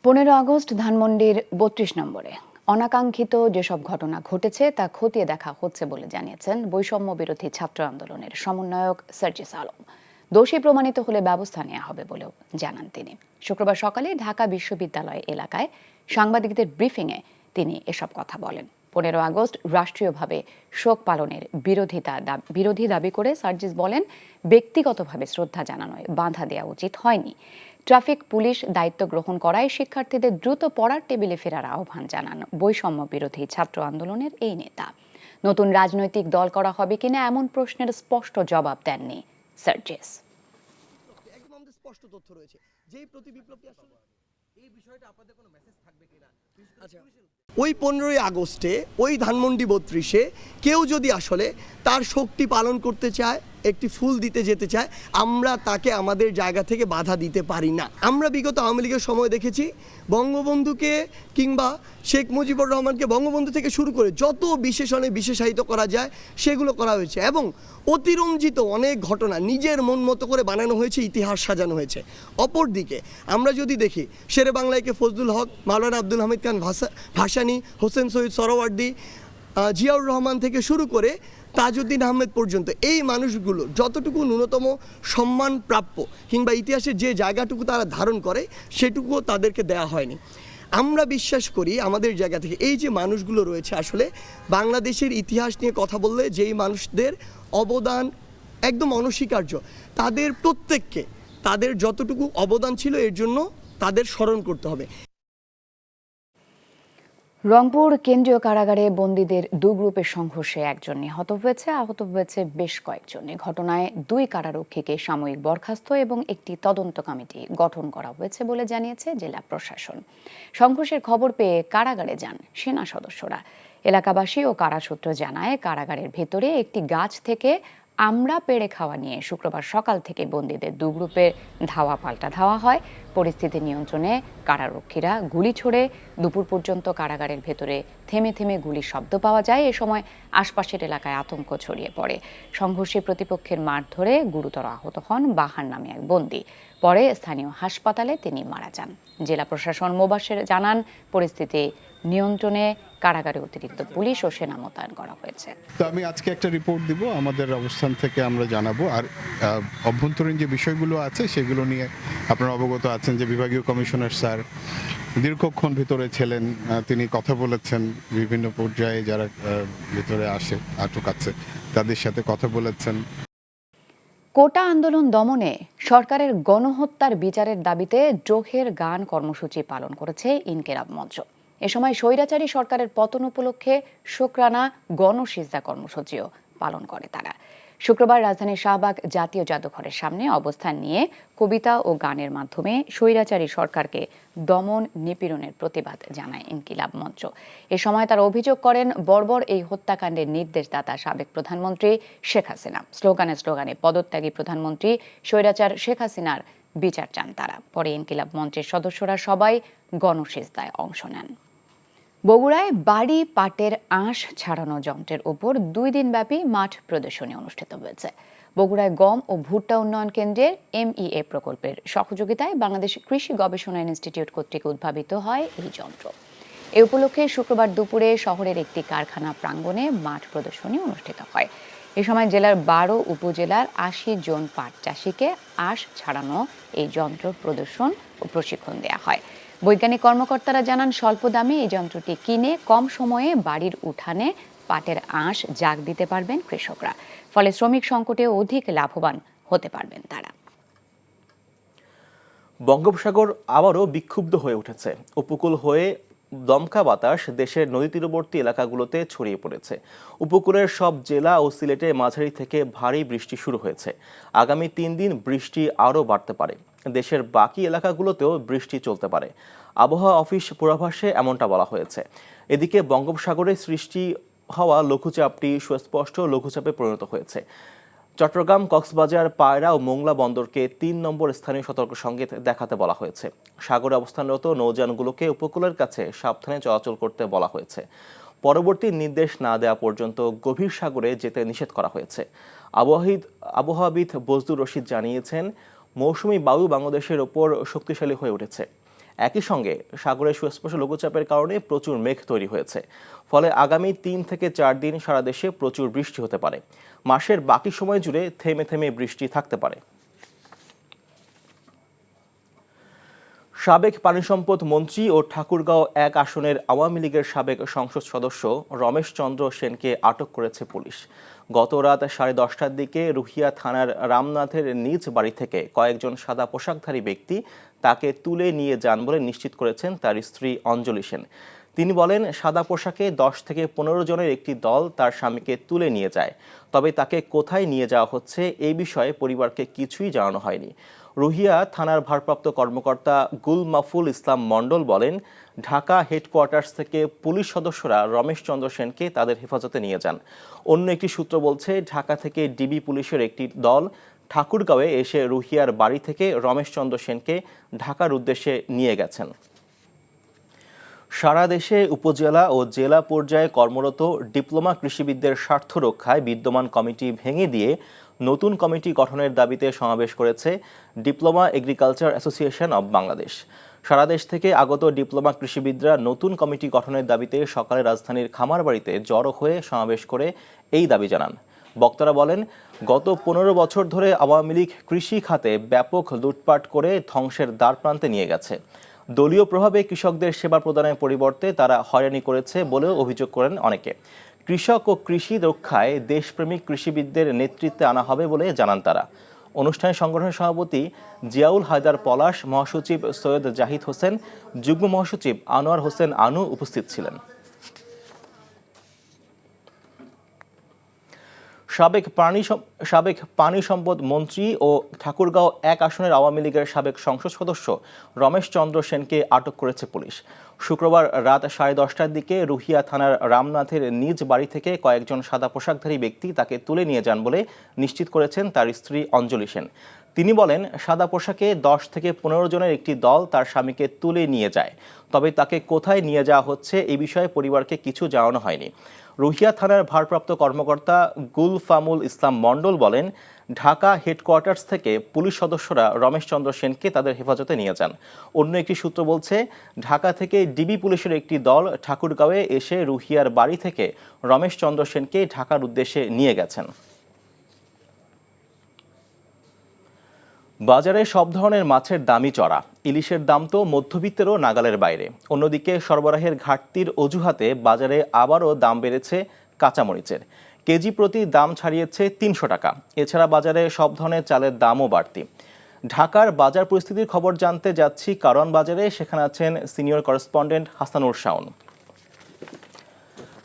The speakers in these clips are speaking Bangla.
15 আগস্ট ধানমন্ডির 32 নম্বরে অনাকাঙ্ক্ষিত যেসব ঘটনা ঘটেছে তা খতিয়ে দেখা হচ্ছে বলে জানিয়েছেন বৈষম্য বিরোধী ছাত্র আন্দোলনের সমন্বয়ক সার্জিস আলম। দোষী প্রমাণিত হলে ব্যবস্থা নেওয়া হবে বলেও জানান তিনি। শুক্রবার সকালে ঢাকা বিশ্ববিদ্যালয় এলাকায় সাংবাদিকদের ব্রিফিংয়ে তিনি এসব কথা বলেন। 15 আগস্ট রাষ্ট্রীয়ভাবে শোক পালনের বিরোধী দাবি করে সার্জিস বলেন, ব্যক্তিগতভাবে শ্রদ্ধা জানানোয় বাধা দেওয়া উচিত হয়নি। ট্রাফিক পুলিশ দায়িত্ব গ্রহণ করায় শিক্ষার্থীদের দ্রুত পড়ার টেবিলে ফেরার আহ্বান জানান বৈষম্য বিরোধী ছাত্র আন্দোলনের এই নেতা। নতুন রাজনৈতিক দল করা হবে কিনা এমন প্রশ্নের স্পষ্ট জবাব দেননি সার্জিস। একদম আমাদের স্পষ্ট তথ্য রয়েছে যেই প্রতি বিপ্লবী আসলে এই বিষয়টা আপনাদের কোনো মেসেজ থাকবে কিনা। আচ্ছা, ওই 15ই আগস্টে ওই ধানমন্ডি 32-এ কেউ যদি আসলে তার শক্তি পালন করতে চায়, একটি ফুল দিতে যেতে চায়, আমরা তাকে আমাদের জায়গা থেকে বাধা দিতে পারি না। আমরা বিগত আওয়ামী লীগের সময় দেখেছি বঙ্গবন্ধুকে কিংবা শেখ মুজিবুর রহমানকে বঙ্গবন্ধু থেকে শুরু করে যত বিশেষণে বিশেষায়িত করা যায় সেগুলো করা হয়েছে এবং অতিরঞ্জিত অনেক ঘটনা নিজের মন মতো করে বানানো হয়েছে, ইতিহাস সাজানো হয়েছে। অপরদিকে আমরা যদি দেখি শেরে বাংলাকে ফজলুল হক, মাওলানা আব্দুল হামিদ খান ভাসানী, হোসেন শহীদ সোহরাওয়ার্দী, জিয়াউর রহমান থেকে শুরু করে তাজউদ্দিন আহমেদ পর্যন্ত এই মানুষগুলো যতটুকু ন্যূনতম সম্মান প্রাপ্য কিংবা ইতিহাসের যে জায়গাটুকু তারা ধারণ করে সেটুকুও তাদেরকে দেয়া হয়নি। আমরা বিশ্বাস করি আমাদের জায়গা থেকে এই যে মানুষগুলো রয়েছে আসলে বাংলাদেশের ইতিহাস নিয়ে কথা বললে যেই মানুষদের অবদান একদম অনস্বীকার্য, তাদের প্রত্যেককে তাদের যতটুকু অবদান ছিল এর জন্য তাদের স্মরণ করতে হবে। রংপুর কেন্দ্রীয় কারাগারে বন্দীদের দুই গ্রুপের সংঘর্ষে একজন নিহত হয়েছে, আহত হয়েছে বেশ কয়েকজন। এ ঘটনায় 2 কারারক্ষীকে সাময়িক বরখাস্ত এবং একটি তদন্ত কমিটি গঠন করা হয়েছে বলে জানিয়েছে জেলা প্রশাসন। সংঘর্ষের খবর পেয়ে কারাগারে যান সেনা সদস্যরা। এলাকাবাসী ও কারাসূত্র জানায়, কারাগারের ভেতরে একটি গাছ থেকে আমরা পেড়ে খাওয়া নিয়ে শুক্রবার সকাল থেকে বন্দীদের 2 গ্রুপের ধাওয়া পাল্টা ধাওয়া হয়। পরিস্থিতি নিয়ন্ত্রণে কারারক্ষীরা গুলি ছোড়ে। দুপুর পর্যন্ত কারাগারের ভেতরে থেমে থেমে গুলির শব্দ পাওয়া যায়। এ সময় আশপাশের এলাকায় আতঙ্ক ছড়িয়ে পড়ে। সংঘর্ষে প্রতিপক্ষের মারধরে গুরুতর আহত হন বাহার নামে এক বন্দী। পরে স্থানীয় হাসপাতালে তিনি মারা যান। জেলা প্রশাসন মোবাশ্বের জানান, পরিস্থিতি নিয়ন্ত্রণে কারাগারে অতিরিক্ত পুলিশ ও সেনা মোতায়েন করা হয়েছে। তো আমি আজকে একটা রিপোর্ট দিব, আমাদের অবস্থান থেকে আমরা জানাবো। আর অভ্যন্তরীণ যে বিষয়গুলো আছে সেগুলো নিয়ে আপনারা অবগত আছেন যে বিভাগীয় কমিশনার স্যার দীর্ঘক্ষণ ভিতরে ছিলেন, তিনি কথা বলেছেন, বিভিন্ন পর্যায়ে যারা ভিতরে আসে আটক আছে তাদের সাথে কথা বলেছেন। কোটা আন্দোলন দমনে সরকারের গণহত্যার বিচারের দাবিতে জোহের গান কর্মসূচি পালন করেছে ইনকিলাব মঞ্চ। এ সময় স্বৈরাচারী সরকারের পতন উপলক্ষে শুকরানা গণসিজদা কর্মসূচিও পালন করে তারা। শুক্রবার রাজধানীর শাহবাগ জাতীয় জাদুঘরের সামনে অবস্থান নিয়ে কবিতা ও গানের মাধ্যমে স্বৈরাচারী সরকারকে দমন নিপীড়নের প্রতিবাদ জানায় ইনকিলাব মঞ্চ। এ সময় তারা অভিযোগ করেন, বর্বর এই হত্যাকাণ্ডের নির্দেশদাতা সাবেক প্রধানমন্ত্রী শেখ হাসিনা। স্লোগানে পদত্যাগী প্রধানমন্ত্রী স্বৈরাচার শেখ হাসিনার বিচার চান তারা। পরে ইনকিলাব মঞ্চের সদস্যরা সবাই গণসিজদায় অংশ নেন। বগুড়ায় বাড়ি পাটের আঁশ ছাড়ানো যন্ত্রের ওপর 2 দিনব্যাপী মাঠ প্রদর্শনী অনুষ্ঠিত হয়েছে। বগুড়ায় গম ও ভুট্টা উন্নয়ন কেন্দ্রের MEA প্রকল্পের সহযোগিতায় বাংলাদেশ কৃষি গবেষণা ইনস্টিটিউট কর্তৃক উদ্ভাবিত হয় এই যন্ত্র। এ উপলক্ষে শুক্রবার দুপুরে শহরের একটি কারখানা প্রাঙ্গণে মাঠ প্রদর্শনী অনুষ্ঠিত হয়। এ সময় জেলার 12 উপজেলার 80 জন পাট চাষিকে আঁশ ছাড়ানো এই যন্ত্র প্রদর্শন ও প্রশিক্ষণ দেওয়া হয়। বৈজ্ঞানিক কর্মকর্তারা জানান, স্বল্প দামে এই যন্ত্রটি কিনে কম সময়ে বাড়ির উঠানে পাটের আঁশ জাগ দিতে পারবেন কৃষকরা। ফলে শ্রমিক সংকটে অধিক লাভবান হতে পারবেন তারা। বঙ্গোপসাগর আবারও বিক্ষুব্ধ হয়ে উঠেছে। উপকূল হয়ে দমকা বাতাস দেশের নদী তীরবর্তী এলাকাগুলোতে ছড়িয়ে পড়েছে। উপকূলের সব জেলা ও সিলেটে মাঝারি থেকে ভারী বৃষ্টি শুরু হয়েছে। আগামী 3 দিন বৃষ্টি আরও বাড়তে পারে। দেশের বাকি এলাকাগুলোতেও বৃষ্টি চলতে পারে। আবহাওয়া অফিস পূর্বাভাসে এমনটা বলা হয়েছে। এদিকে বঙ্গোপসাগরে সৃষ্টি হওয়া লঘুচাপটি সুস্পষ্ট লঘুচাপে পরিণত হয়েছে। চট্টগ্রাম, কক্সবাজার, পায়রা ও মোংলা বন্দরকে 3 নম্বর স্থানীয় সতর্ক সংকেত দেখাতে বলা হয়েছে। সাগরে অবস্থানরত নৌযানগুলোকে উপকূলের কাছে সাবধানে চলাচল করতে বলা হয়েছে। পরবর্তী নির্দেশ না দেওয়া পর্যন্ত গভীর সাগরে যেতে নিষেধ করা হয়েছে। আবহাওয়াবিদ বজলুর রশিদ জানিয়েছেন, মৌসুমী বায়ু বাংলাদেশের ওপর শক্তিশালী হয়ে উঠেছে। একই সঙ্গে সাগরে সুস্পষ্ট লঘুচাপের কারণে প্রচুর মেঘ তৈরি হয়েছে। ফলে আগামী 3 থেকে 4 দিন সারা দেশে প্রচুর বৃষ্টি হতে পারে। মাসের বাকি সময় জুড়ে থেমে থেমে বৃষ্টি থাকতে পারে। সাবেক পানি সম্পদ মন্ত্রী ও ঠাকুরগাঁও 1 আসনের আওয়ামী লীগের সাবেক সংসদ সদস্য রমেশ চন্দ্র সেনকে আটক করেছে পুলিশ। গত রাত 10:30টার দিকে রুহিয়া থানার রামনাথের নিজ বাড়ি থেকে কয়েকজন সাদা পোশাকধারী ব্যক্তি তাকে তুলে নিয়ে যান বলে নিশ্চিত করেছেন তার স্ত্রী অঞ্জলি সেন। তিনি বলেন, সাদা পোশাকে 10 থেকে 15 জনের একটি দল তার স্বামীকে তুলে নিয়ে যায়। তবে তাকে কোথায় নিয়ে যাওয়া হচ্ছে এই বিষয়ে পরিবারকে কিছুই জানানো হয়নি। রুহিয়া থানার ভারপ্রাপ্ত কর্মকর্তা গুল মাফুল ইসলাম মণ্ডল বলেন, ঢাকা হেডকোয়ার্টার্স থেকে পুলিশ সদস্যরা রমেশ চন্দ্র সেনকে তাদের হেফাজতে নিয়ে যান। অন্য একটি সূত্র বলছে, ঢাকা থেকে ডিবি পুলিশের একটি দল ঠাকুরগাঁওয়ে এসে রুহিয়ার বাড়ি থেকে রমেশ চন্দ্র সেনকে ঢাকার উদ্দেশ্যে নিয়ে গেছেন। সারা দেশে উপজেলা ও জেলা পর্যায়ে কর্মরত ডিপ্লোমা কৃষিবিদদের স্বার্থ রক্ষায় বিদ্যমান কমিটি ভেঙে দিয়ে নতুন কমিটি গঠনের দাবিতে সমাবেশ করেছে diploma agriculture association of Bangladesh. সারা দেশ থেকে আগত ডিপ্লোমা কৃষিবিদরা নতুন কমিটি গঠনের দাবিতে সকালে রাজধানীর খামারবাড়িতে জড়ো হয়ে সমাবেশ করে এই দাবি জানান। বক্তারা বলেন, গত 15 বছর ধরে আওয়ামী লীগ কৃষি খাতে ব্যাপক লুটপাট করে ধ্বংসের দ্বারপ্রান্তে নিয়ে গেছে। দলীয় প্রভাবে কৃষকদের সেবা প্রদানের পরিবর্তে তারা হয়রানি করেছে বলেও অভিযোগ করেন অনেকে। কৃষক ও কৃষি রক্ষায় দেশপ্রেমিক কৃষিবিদদের নেতৃত্বে আনা হবে বলে জানান তারা। অনুষ্ঠানে সংগঠনের সভাপতি জিয়াউল হায়দার পলাশ, মহাসচিব সৈয়দ জাহিদ হোসেন, যুগ্ম মহাসচিব আনোয়ার হোসেন আনু উপস্থিত ছিলেন। সাবেক পানি সম্পদ মন্ত্রী ও ঠাকুরগাঁও 1 আসনের আওয়ামী লীগের সাবেক সংসদ সদস্য রমেশ চন্দ্র সেনকে আটক করেছে পুলিশ। শুক্রবার রাত 10:30টার দিকে রুহিয়া থানার রামনাথের নিজ বাড়ি থেকে কয়েকজন সাদা পোশাকধারী ব্যক্তি তাকে তুলে নিয়ে যান বলে নিশ্চিত করেছেন তার স্ত্রী অঞ্জলি সেন। তিনি বলেন, সাদা পোশাকে 10 থেকে 15 জনের একটি দল তার স্বামীকে তুলে নিয়ে যায়। তবে তাকে কোথায় নিয়ে যাওয়া হচ্ছে এই বিষয়ে পরিবারকে কিছু জানানো হয়নি। রুহিয়া থানার ভারপ্রাপ্ত কর্মকর্তা গুলফামুল ইসলাম মণ্ডল বলেন, ঢাকা হেডকোয়ার্টার্স থেকে পুলিশ সদস্যরা রমেশ চন্দ্র সেনকে তাদের হেফাজতে নিয়ে যান। অন্য একটি সূত্র বলছে, ঢাকা থেকে ডিবি পুলিশের একটি দল ঠাকুরগাঁওয়ে এসে রুহিয়ার বাড়ি থেকে রমেশ চন্দ্র সেনকে ঢাকার উদ্দেশ্যে নিয়ে গেছেন। বাজারে সব ধরনের মাছের দামই চড়া। ইলিশের দাম তো মধ্যবিত্তেরও নাগালের বাইরে। অন্যদিকে সরবরাহের ঘাটতির অজুহাতে বাজারে আবারও দাম বেড়েছে কাঁচামরিচের। কেজি প্রতি দাম ছাড়িয়েছে 300 টাকা। এছাড়া বাজারে সব ধরনের চালের দামও বাড়তি। ঢাকার বাজার পরিস্থিতির খবর জানতে যাচ্ছি কারওয়ান বাজারে। সেখানে আছেন সিনিয়র করেসপন্ডেন্ট হাসানুর শাওন।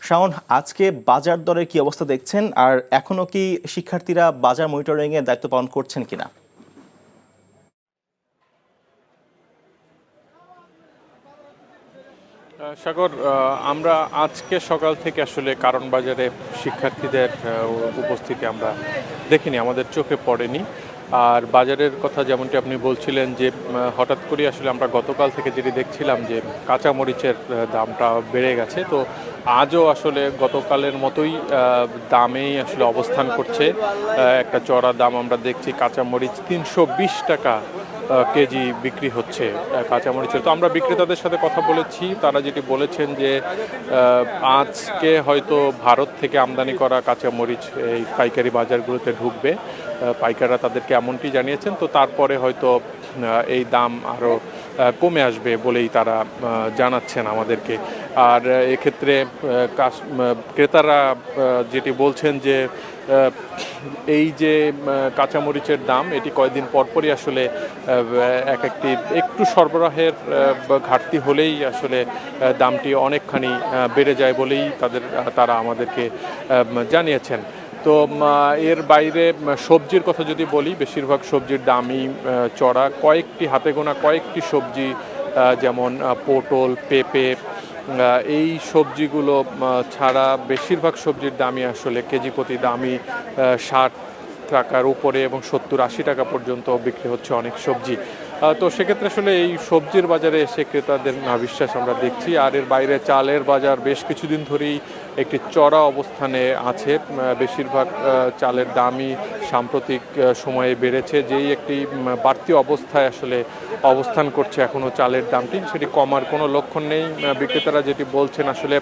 শাওন, আজকে বাজার দরের কি অবস্থা দেখছেন, আর এখনো কি শিক্ষার্থীরা বাজার মনিটরিংয়ের দায়িত্ব পালন করছেন কিনা? সাগর, আমরা আজকে সকাল থেকে আসলে কারওয়ান বাজারে শিক্ষার্থীদের উপস্থিতি আমরা দেখিনি, আমাদের চোখে পড়েনি। আর বাজারের কথা যেমনটি আপনি বলছিলেন যে হঠাৎ করে আসলে আমরা গতকাল থেকে যেটি দেখছিলাম যে কাঁচামরিচের দামটা বেড়ে গেছে, তো আজও আসলে গতকালের মতোই দামেই আসলে অবস্থান করছে। একটা চড়া দাম আমরা দেখছি, কাঁচামরিচ 320 টাকা কেজি বিক্রি হচ্ছে কাঁচামরিচের। তো আমরা বিক্রেতাদের সাথে কথা বলেছি, তারা যেটি বলেছেন যে আজকে হয়তো ভারত থেকে আমদানি করা কাঁচামরিচ এই পাইকারি বাজারগুলোতে ঢুকবে। পাইকাররা তাদেরকে এমনটি জানিয়েছেন। তো তারপরে হয়তো এই দাম আরও কমে আসবে বলেই তারা জানাচ্ছেন আমাদেরকে। আর এক্ষেত্রে ক্রেতারা যেটি বলছেন যে এই যে কাঁচামরিচের দাম, এটি কয়েকদিন পরপরই আসলে একটি একটু সরবরাহের ঘাটতি হলেই আসলে দামটি অনেকখানি বেড়ে যায় বলেই তারা আমাদেরকে জানিয়েছেন। তো এর বাইরে সবজির কথা যদি বলি, বেশিরভাগ সবজির দামই চড়া। কয়েকটি হাতে গোনা কয়েকটি সবজি যেমন পটল, পেঁপে, এই সবজিগুলো ছাড়া বেশিরভাগ সবজির দামই আসলে কেজি প্রতি দামই 60 টাকার উপরে এবং 70-80 টাকা পর্যন্ত বিক্রি হচ্ছে অনেক সবজি। তো সেক্ষেত্রে আসলে এই সবজির বাজারে এসে ক্রেতাদের নাভিশ্বাস আমরা দেখছি। আর এর বাইরে চালের বাজার বেশ কিছুদিন ধরেই একটি চড়া অবস্থানে আছে। বেশিরভাগ চালের দামই সাম্প্রতিক সময়ে বেড়েছে, যেই একটি বাড়তি অবস্থায় আসলে অবস্থান করছে এখনও চালের দামটি, সেটি কমার কোনো লক্ষণ নেই। বিক্রেতারা যেটি বলছেন আসলে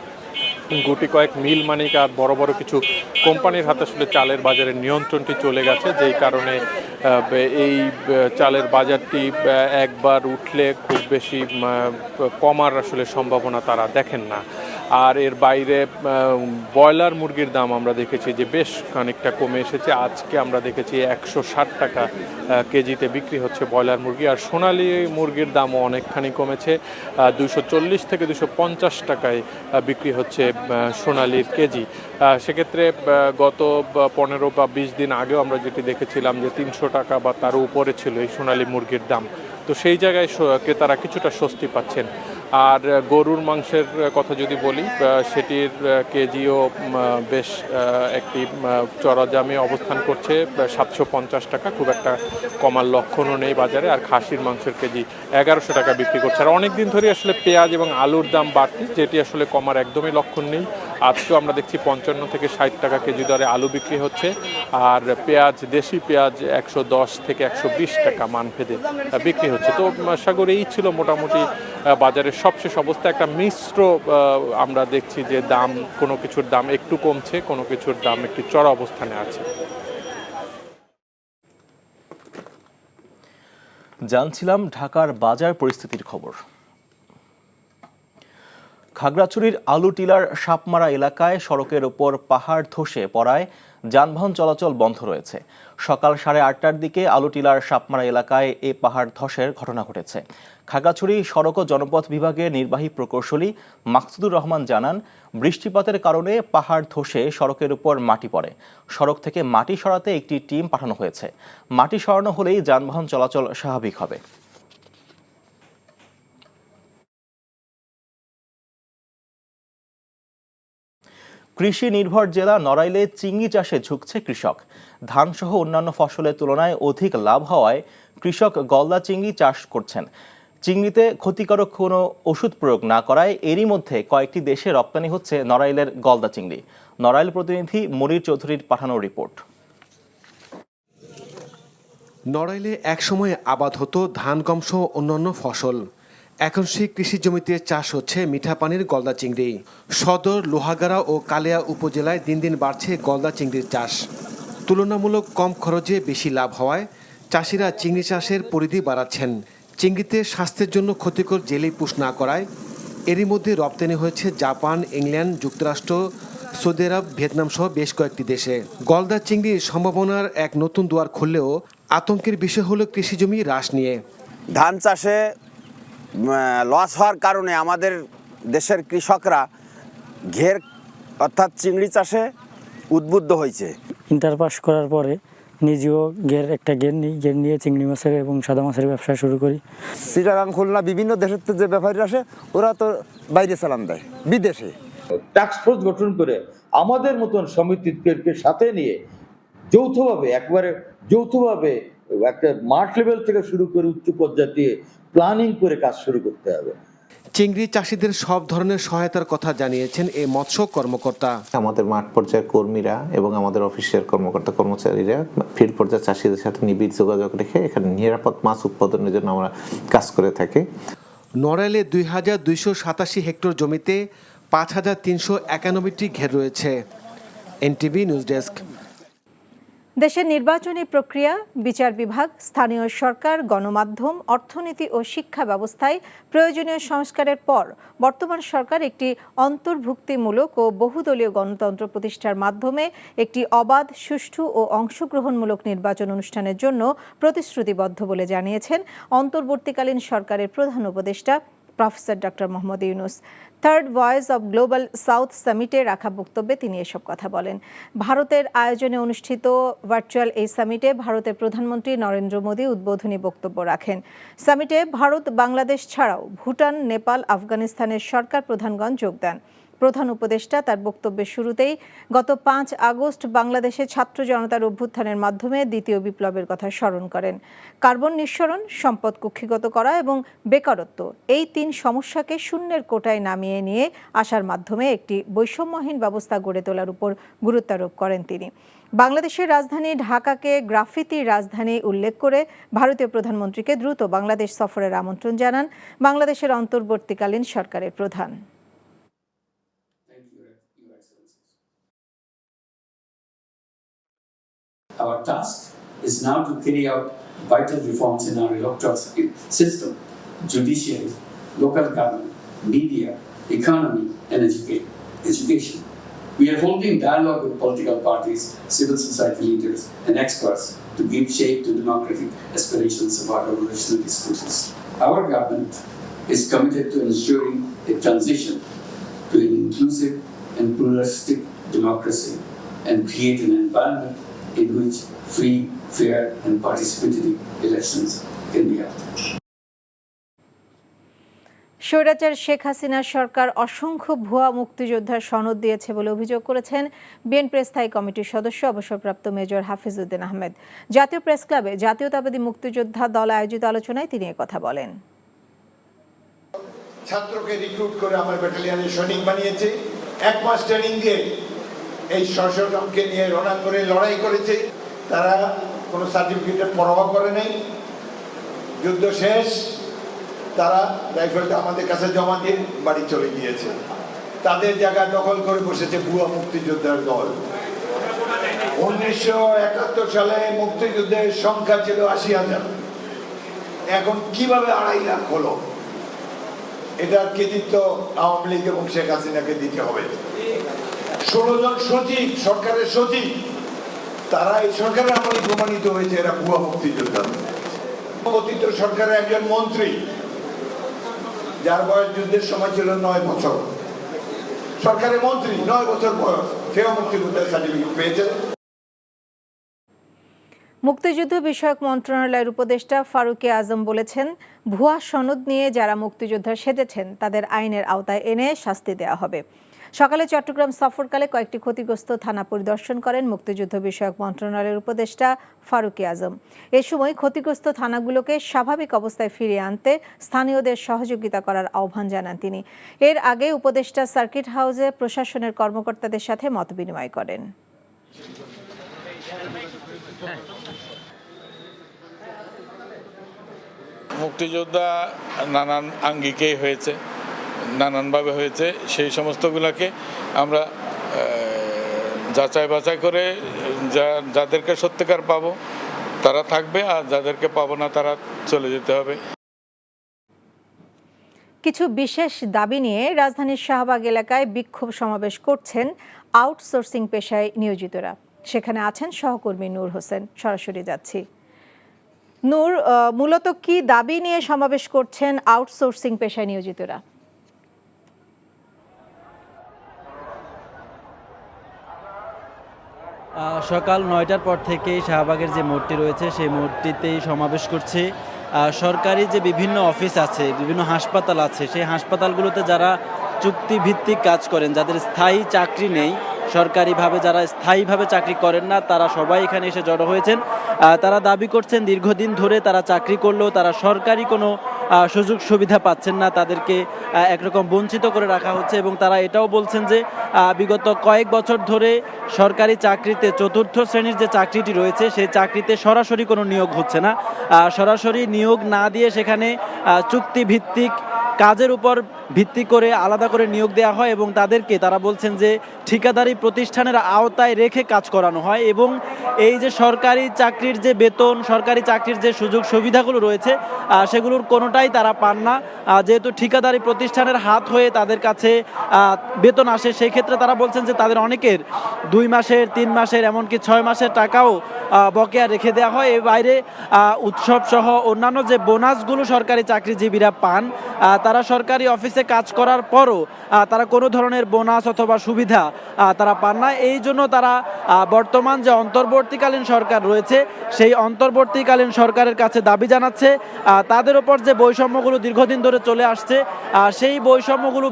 গুটি কয়েক মিল মালিক আর বড় বড় কিছু কোম্পানির হাতে আসলে চালের বাজারের নিয়ন্ত্রণটি চলে গেছে, যেই কারণে এই চালের বাজারটি একবার উঠলে খুব বেশি কমার আসলে সম্ভাবনা তারা দেখেন না। আর এর বাইরে ব্রয়লার মুরগির দাম আমরা দেখেছি যে বেশ খানিকটা কমে এসেছে। আজকে আমরা দেখেছি 160 টাকা কেজিতে বিক্রি হচ্ছে ব্রয়লার মুরগি। আর সোনালী মুরগির দামও অনেকখানি কমেছে, 240 থেকে 250 টাকায় বিক্রি হচ্ছে সোনালীর কেজি। সেক্ষেত্রে গত 15 বা 20 দিন আগেও আমরা যেটি দেখেছিলাম যে 300 টাকা বা তারও উপরে ছিল এই সোনালী মুরগির দাম। তো সেই জায়গায় ক্রেতারা কিছুটা স্বস্তি পাচ্ছেন। আর গরুর মাংসের কথা যদি বলি, সেটির কেজিও বেশ একটি চড়া দামে অবস্থান করছে, 750 টাকা, খুব একটা কমার লক্ষণও নেই বাজারে। আর খাসির মাংসের কেজি 1100 টাকা বিক্রি করছে। আর অনেক দিন ধরে আসলে পেঁয়াজ এবং আলুর দাম বাড়তি, যেটি আসলে কমার একদমই লক্ষণ নেই। আজকেও আমরা দেখছি 55 থেকে 60 টাকা কেজি দরে আলু বিক্রি হচ্ছে। আর পেঁয়াজ, দেশি পেঁয়াজ 110 থেকে 120 টাকা মানভেদে বিক্রি হচ্ছে। তো সাগর, এই ছিল মোটামুটি বাজারের সবশেষ অবস্থা। একটা মিশ্র আমরা দেখছি যে দাম, কোনো কিছুর দাম একটু কমছে, কোনো কিছুর দাম একটি চড়া অবস্থানে আছে। জানছিলাম ঢাকার বাজার পরিস্থিতির খবর। খাগড়াছড়ির আলুটিলার সাপমারা এলাকায় সড়কের ওপর পাহাড় ধসে পড়ায় যানবাহন চলাচল বন্ধ রয়েছে। সকাল 8:30টার দিকে আলুটিলার সাপমারা এলাকায় এ পাহাড় ধসের ঘটনা ঘটেছে। খাগড়াছড়ি সড়ক ও জনপথ বিভাগের নির্বাহী প্রকৌশলী মাকসুদুর রহমান জানান, বৃষ্টিপাতের কারণে পাহাড় ধসে সড়কের উপর মাটি পড়ে। সড়ক থেকে মাটি সরাতে একটি টিম পাঠানো হয়েছে। মাটি সরানো হলেই যানবাহন চলাচল স্বাভাবিক হবে। কৃষি নির্ভর জেলা নড়াইলে চিংড়ি চাষে ঝুঁকছে কৃষক। ধানসহ অন্যান্য ফসলের তুলনায় অধিক লাভ হওয়ায় কৃষক গলদা চিংড়ি চাষ করছেন। চিংড়িতে ক্ষতিকারক কোনো ওষুধ প্রয়োগ না করায় এরই মধ্যে কয়েকটি দেশে রপ্তানি হচ্ছে নড়াইলের গলদা চিংড়ি। নড়াইল প্রতিনিধি মনির চৌধুরীর পাঠানো রিপোর্ট। নড়াইলে একসময় আবাদ হতো ধান, গম সহ অন্যান্য ফসল। এখন সেই কৃষি জমিতে চাষ হচ্ছে মিঠা পানির গলদা চিংড়ি। সদর, লোহাগাড়া ও কালিয়া উপজেলায় দিন দিন বাড়ছে গলদা চিংড়ির চাষ। তুলনামূলক কম খরচে বেশি লাভ হওয়ায় চাষিরা চিংড়ি চাষের পরিধি বাড়াচ্ছেন। চিংড়িতে স্বাস্থ্যের জন্য ক্ষতিকর জেলিপুষ না করায় এরই মধ্যে রপ্তানি হয়েছে জাপান, ইংল্যান্ড, যুক্তরাষ্ট্র, সৌদি আরব, ভিয়েতনাম সহ বেশ কয়েকটি দেশে। গলদা চিংড়ির সম্ভাবনার এক নতুন দুয়ার খুললেও আতঙ্কের বিষয় হলো কৃষি জমি হ্রাস নিয়ে। ধান চাষে লস হওয়ার কারণে আমাদের দেশের কৃষকরা ঘের অর্থাৎ চিংড়ি চাষে উদ্বুদ্ধ হয়েছে। ইন্টার পাস করার পরে নিজেও একটা ঘের নিয়ে চিংড়ি মাছের এবং সাদা মাছের ব্যবসা শুরু করি। চিটাগাং, খুলনা বিভিন্ন দেশের যে ব্যাপারীরা আসে ওরা তো বাইরে চালান দেয় বিদেশে। টাস্ক ফোর্স গঠন করে আমাদের মতন সমিতিকে সাথে নিয়ে যৌথভাবে একটা মাঠ লেভেল থেকে শুরু করে উচ্চ পর্যায়ে দিয়ে প্ল্যানিং করে কাজ শুরু করতে হবে। চিংড়ি চাষিদের সব ধরনের সহায়তার কথা জানিয়েছেন এই মৎস্য কর্মকর্তা। আমাদের মাঠ পর্যায়ের কর্মীরা এবং আমাদের অফিসের কর্মকর্তা কর্মচারীরা ফিল্ড পর্যায়ের চাষিদের সাথে নিবিড় যোগাযোগ রেখে এখানে নিরাপদ মাছ উৎপাদনের জন্য আমরা কাজ করে থাকি। নড়াইলে 2287 হেক্টর জমিতে 5391টি ঘের রয়েছে। NTV news desk. দেশের নির্বাচনী প্রক্রিয়া, বিচার বিভাগ, স্থানীয় সরকার, গণমাধ্যম, অর্থনীতি ও শিক্ষা ব্যবস্থায় প্রয়োজনীয় সংস্কারের পর বর্তমান সরকার একটি অন্তর্ভুক্তিমূলক ও বহুদলীয় গণতন্ত্র প্রতিষ্ঠার মাধ্যমে একটি অবাধ, সুষ্ঠু ও অংশগ্রহণমূলক নির্বাচন অনুষ্ঠানের জন্য প্রতিশ্রুতিবদ্ধ বলে জানিয়েছেন অন্তর্বর্তীকালীন সরকারের প্রধান উপদেষ্টা professor doctor Muhammad Yunus. Third voice of global south সামিটে রাখা বক্তব্যে তিনি এসব কথা বলেন। ভারতের আয়োজনে অনুষ্ঠিত ভার্চুয়াল এই সামিটে ভারতের প্রধানমন্ত্রী নরেন্দ্র মোদী উদ্বোধনী বক্তব্য রাখেন। সামিটে ভারত, বাংলাদেশ ছাড়াও ভুটান, নেপাল, আফগানিস্তানের সরকার প্রধানগণ যোগ দেন। প্রধান উপদেষ্টা তার বক্তব্যের শুরুতেই গত 5 আগস্ট বাংলাদেশে ছাত্র জনতার অভ্যুত্থানের মাধ্যমে দ্বিতীয় বিপ্লবের কথা স্মরণ করেন। কার্বন নিঃসরণ, সম্পদ কুক্ষিগত করা এবং বেকারত্ব, এই 3 সমস্যাকে শূন্যের কোটায় নামিয়ে নিয়ে আসার মাধ্যমে একটি বৈষম্যহীন ব্যবস্থা গড়ে তোলার উপর গুরুত্বারোপ করেন তিনি। বাংলাদেশের রাজধানী ঢাকাকে গ্রাফিতির রাজধানী উল্লেখ করে ভারতীয় প্রধানমন্ত্রীকে দ্রুত বাংলাদেশ সফরের আমন্ত্রণ জানান বাংলাদেশের অন্তর্বর্তীকালীন সরকারের প্রধান। Our task is now to carry out vital reforms in our electoral system, judiciary, local government, media, economy, and education. We are holding dialogue with political parties, civil society leaders, and experts to give shape to democratic aspirations of our revolutionary students. Our government is committed to ensuring a transition to an inclusive and pluralistic democracy and create an environment in which free, fair, and participatory elections can be held. স্বৈরাচার শেখ হাসিনার সরকার অসংখ্য ভুয়া মুক্তিযোদ্ধার সনদ দিয়েছে বলে অভিযোগ করেছেন বিএনপি স্থায়ী কমিটির সদস্য অবসরপ্রাপ্ত মেজর হাফিজউদ্দিন আহমেদ। জাতীয় প্রেস ক্লাবে জাতীয়তাবাদী মুক্তিযোদ্ধা দল আয়োজিত আলোচনায় তিনি একথা বলেন। ছাত্রকে রিক্রুট করে আমার ব্যাটালিয়নের সৈনিক বানিয়েছে, 1 মাস ট্রেনিং দিয়ে এই সশস্ত্রকে নিয়ে রণাঙ্গনে লড়াই করেছে। তারা কোনো সার্টিফিকেটের পরোয়া করে নাই। যুদ্ধ শেষ, তারা রাইফেলটা আমাদের কাছে জমা দিয়ে বাড়ি চলে গিয়েছে। তাদের জায়গা দখল করে বসেছে ভুয়া মুক্তিযোদ্ধার দল। 1971 সালে মুক্তিযুদ্ধের সংখ্যা ছিল 80,000, এখন কিভাবে 2.5 লাখ হলো? এটার কৃতিত্ব আওয়ামী লীগ এবং শেখ হাসিনাকে দিতে হবে। 16 জন সচিব, সরকারের সচিব, তারা এই সরকারের আমলে প্রমাণিত হয়েছে এরা ভুয়া মুক্তিযোদ্ধা। অতীত সরকারের একজন মন্ত্রী, যার বয়স যুদ্ধের সময় ছিল 9 বছর, সরকারের মন্ত্রী, 9 বছর বয়স, সেও মুক্তিযোদ্ধার সার্টিফিকেট পেয়েছে। মুক্তিযুদ্ধ বিষয়ক মন্ত্রণালয়ের উপদেষ্টা ফারুক আজম বলেছেন, ভুয়া সনদ নিয়ে যারা মুক্তিযোদ্ধা সেজেছেন তাদের আইনের আওতায় এনে শাস্তি দেওয়া হবে। সকালে চট্টগ্রাম সফরকালে কয়েকটি ক্ষতিগ্রস্ত থানা পরিদর্শন করেন মুক্তিযুদ্ধ বিষয়ক মন্ত্রণালয়ের উপদেষ্টা ফারুক আজম। এ সময় ক্ষতিগ্রস্ত থানাগুলোকে স্বাভাবিক অবস্থায় ফিরিয়ে আনতে স্থানীয়দের সহযোগিতা করার আহ্বান জানান তিনি। এর আগে উপদেষ্টা সার্কিট হাউসে প্রশাসনের কর্মকর্তাদের সাথে মতবিনিময় করেন। মুক্তিযোদ্ধা নানান আঙ্গিকেই হয়েছে, নানানভাবে হয়েছে। সেই সমস্তগুলোকে আমরা যাচাই বাছাই করে যাদেরকে সত্যিকার পাবো তারা থাকবে, আর যাদেরকে পাবো না তারা চলে যেতে হবে। কিছু বিশেষ দাবি নিয়ে রাজধানীর শাহবাগ এলাকায় বিক্ষোভ সমাবেশ করছেন আউটসোর্সিং পেশায় নিয়োজিতরা। সেখানে আছেন সহকর্মী নূর হোসেন। সরাসরি যাচ্ছি। নূর, মূলত কি দাবি নিয়ে সমাবেশ করছেন আউটসোর্সিং পেশায় নিয়োজিতরা? সকাল 9টার পর থেকেই শাহবাগের যে মোড়টি রয়েছে সেই মোড়টিতেই সমাবেশ করছে সরকারি যে বিভিন্ন অফিস আছে, বিভিন্ন হাসপাতাল আছে, সেই হাসপাতালগুলোতে যারা চুক্তিভিত্তিক কাজ করেন, যাদের স্থায়ী চাকরি নেই, সরকারিভাবে যারা স্থায়ীভাবে চাকরি করেন না, তারা সবাই এখানে এসে জড়ো হয়েছেন। তারা দাবি করছেন দীর্ঘদিন ধরে তারা চাকরি করলেও তারা সরকারি কোনো সুযোগ সুবিধা পাচ্ছেন না, তাদেরকে একরকম বঞ্চিত করে রাখা হচ্ছে। এবং তারা এটাও বলছেন যে বিগত কয়েক বছর ধরে সরকারি চাকরিতে 4র্থ শ্রেণীর যে চাকরিটি রয়েছে সেই চাকরিতে সরাসরি কোনো নিয়োগ হচ্ছে না। সরাসরি নিয়োগ না দিয়ে সেখানে চুক্তিভিত্তিক কাজের উপর ভিত্তি করে আলাদা করে নিয়োগ দেওয়া হয় এবং তাদেরকে তারা বলছেন যে ঠিকাদারি প্রতিষ্ঠানের আওতায় রেখে কাজ করানো হয়। এবং এই যে সরকারি চাকরির যে বেতন, সরকারি চাকরির যে সুযোগ সুবিধাগুলো রয়েছে সেগুলোর কোনোটাই তারা পান না, যেহেতু ঠিকাদারি প্রতিষ্ঠানের হাত হয়ে তাদের কাছে বেতন আসে। সেই ক্ষেত্রে তারা বলছেন যে তাদের অনেকের 2 মাসের, 3 মাসের, এমনকি 6 মাসের টাকাও বকেয়া রেখে দেওয়া হয়। এর বাইরে উৎসব সহ অন্যান্য যে বোনাসগুলো সরকারি চাকরিজীবীরা পান, তারা তারা সরকারি অফিসে কাজ করার পরও তারা কোনো ধরনের বোনাস অথবা সুবিধা তারা পান না। এই জন্য তারা বর্তমান যে অন্তর্বর্তীকালীন সরকার রয়েছে সেই অন্তর্বর্তীকালীন সরকারের কাছে দাবি জানাচ্ছে তাদের ওপর যে বৈষম্যগুলো দীর্ঘদিন ধরে চলে আসছে সেই বৈষম্যগুলো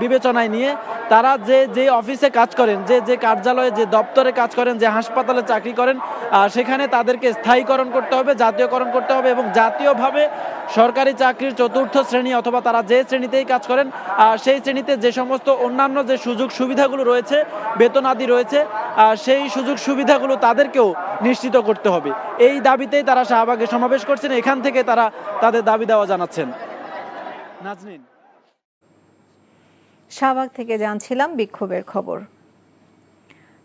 বিবেচনায় নিয়ে তারা যে অফিসে কাজ করেন, যে কার্যালয়ে, যে দপ্তরে কাজ করেন, যে হাসপাতালে চাকরি করেন, সেখানে তাদেরকে স্থায়ীকরণ করতে হবে, জাতীয়করণ করতে হবে এবং জাতীয়ভাবে সরকারি চাকরির চতুর্থ শ্রেণী অথবা তারা যে শ্রেণীতেই কাজ করেন সেই শ্রেণীতে যে সমস্ত অন্যান্য যে সুযোগ সুবিধাগুলো রয়েছে, বেতন আদি রয়েছে, সেই সুযোগ সুবিধাগুলো তাদেরকেও নিশ্চিত করতে হবে। এই দাবিতেই তারা শাহবাগে সমাবেশ করছেন। এখান থেকে তারা তাদের দাবি দেওয়া জানাচ্ছেন। নাজনীন, শাহবাগ থেকে জানছিলাম বিক্ষোভের খবর।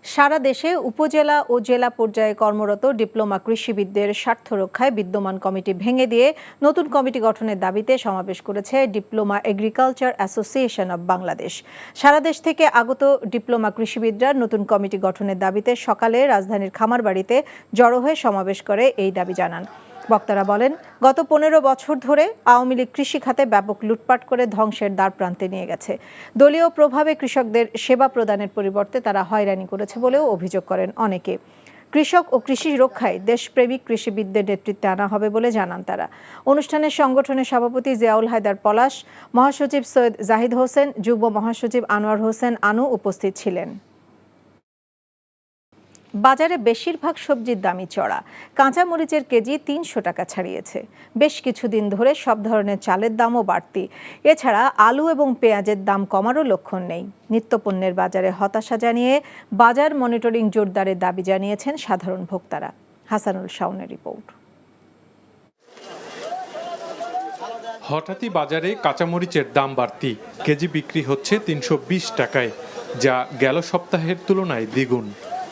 সারা দেশে উপজেলা ও জেলা পর্যায়ে কর্মরত ডিপ্লোমা কৃষিবিদদের স্বার্থ রক্ষায় বিদ্যমান কমিটি ভেঙে দিয়ে নতুন কমিটি গঠনের দাবিতে সমাবেশ করেছে diploma agriculture association of Bangladesh. সারা দেশ থেকে আগত ডিপ্লোমা কৃষিবিদরা নতুন কমিটি গঠনের দাবিতে সকালে রাজধানীর খামারবাড়িতে জড়ো হয়ে সমাবেশ করে এই দাবি জানান। বক্তারা বলেন, গত 15 বছর ধরে আওয়ামী লীগ কৃষি খাতে ব্যাপক লুটপাট করে ধ্বংসের দ্বারপ্রান্তে নিয়ে গেছে। দলীয় প্রভাবে কৃষকদের সেবা প্রদানের পরিবর্তে তারা হয়রানি করেছে বলেও অভিযোগ করেন অনেকে। কৃষক ও কৃষি রক্ষায় দেশপ্রেমিক কৃষিবিদদের নেতৃত্বে আনা হবে বলে জানান তারা। অনুষ্ঠানে সংগঠনের সভাপতি জিয়াউল হায়দার পলাশ, মহাসচিব সৈয়দ জাহিদ হোসেন, যুগ্ম মহাসচিব আনোয়ার হোসেন আনু উপস্থিত ছিলেন। বাজারে বেশিরভাগ সবজির দামই চড়া। কাঁচা মরিচের কেজি 300 টাকা ছাড়িয়েছে। বেশ কিছুদিন ধরে সব ধরনের চালের দামও বাড়তি। এছাড়া আলু এবং পেঁয়াজের দাম কমারও লক্ষণ নেই। নিত্যপণ্যের বাজারে হতাশা জানিয়ে বাজার মনিটরিং জোরদারের দাবি জানিয়েছেন সাধারণ ভোক্তারা। হাসানুল শাওনের রিপোর্ট। হঠাৎই বাজারে কাঁচামরিচের দাম বাড়তি। কেজি বিক্রি হচ্ছে 320 টাকায়, যা গেল সপ্তাহের তুলনায় দ্বিগুণ।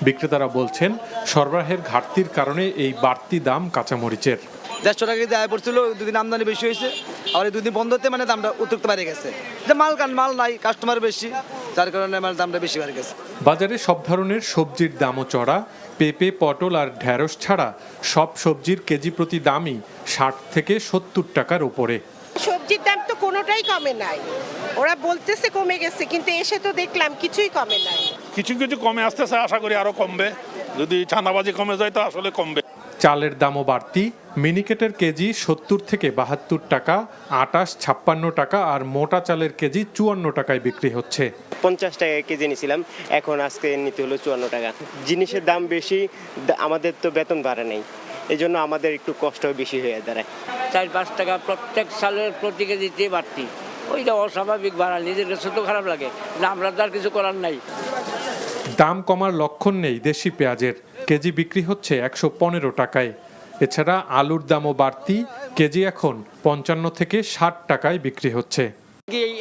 বিক্রেতারা বলছেন, সরবরাহের ঘাটতির কারণে এই বাড়তি দাম কাঁচামরিচের। 150 টাকা কেজি আয় পড়ছিল, দুদিন আমদানি বেশি হয়েছে, আবার দুদিন বন্ধ হতে মানে দামটা অতিরিক্ত বেড়ে গেছে। যে মাল নাই, কাস্টমার বেশি, যার কারণে দামটা বেশি বেড়ে গেছে। বাজারে সব ধরনের সবজির দামও চড়া। পেঁপে, পটল আর ঢেঁড়স ছাড়া সব সবজির কেজি প্রতি দামই 60 থেকে 70 টাকার উপরে। সবজির দাম তো কোনোটাই কমে নাই। ওরা বলতেছে কমে গেছে, কিন্তু এসে তো দেখলাম কিছুই কমে নাই। কিছু কমে আসতেছে, আশা করি আরো কমবে। যদি চাঁদাবাজি কমে যায় তো আসলে কমবে। চালের দামও বাড়তি। মিনিকেটের কেজি 70 থেকে 72 টাকা, আটাশ 56 টাকা আর মোটা চালের কেজি 54 টাকায় বিক্রি হচ্ছে। 50 টাকা কেজি নিয়েছিলাম, এখন আজকে নিতে হলো 54 টাকা। জিনিসের দাম বেশি, আমাদের তো বেতন বাড়ে নাই, এই জন্য আমাদের একটু কষ্ট বেশি হয়ে দাঁড়ায়। 4-5 টাকা প্রত্যেক সালের প্রতি কেজিতে বাড়তি। ওইটা অস্বাভাবিক বাড়া, নিজের কাছে তো খারাপ লাগে না, আমরা তো আর কিছু করার নাই। দাম কমার লক্ষণ নেই দেশি পেঁয়াজের। কেজি বিক্রি হচ্ছে 115 টাকায়। এছাড়া আলুর দামও বাড়তি। কেজি এখন 55 থেকে 60 টাকায় বিক্রি হচ্ছে।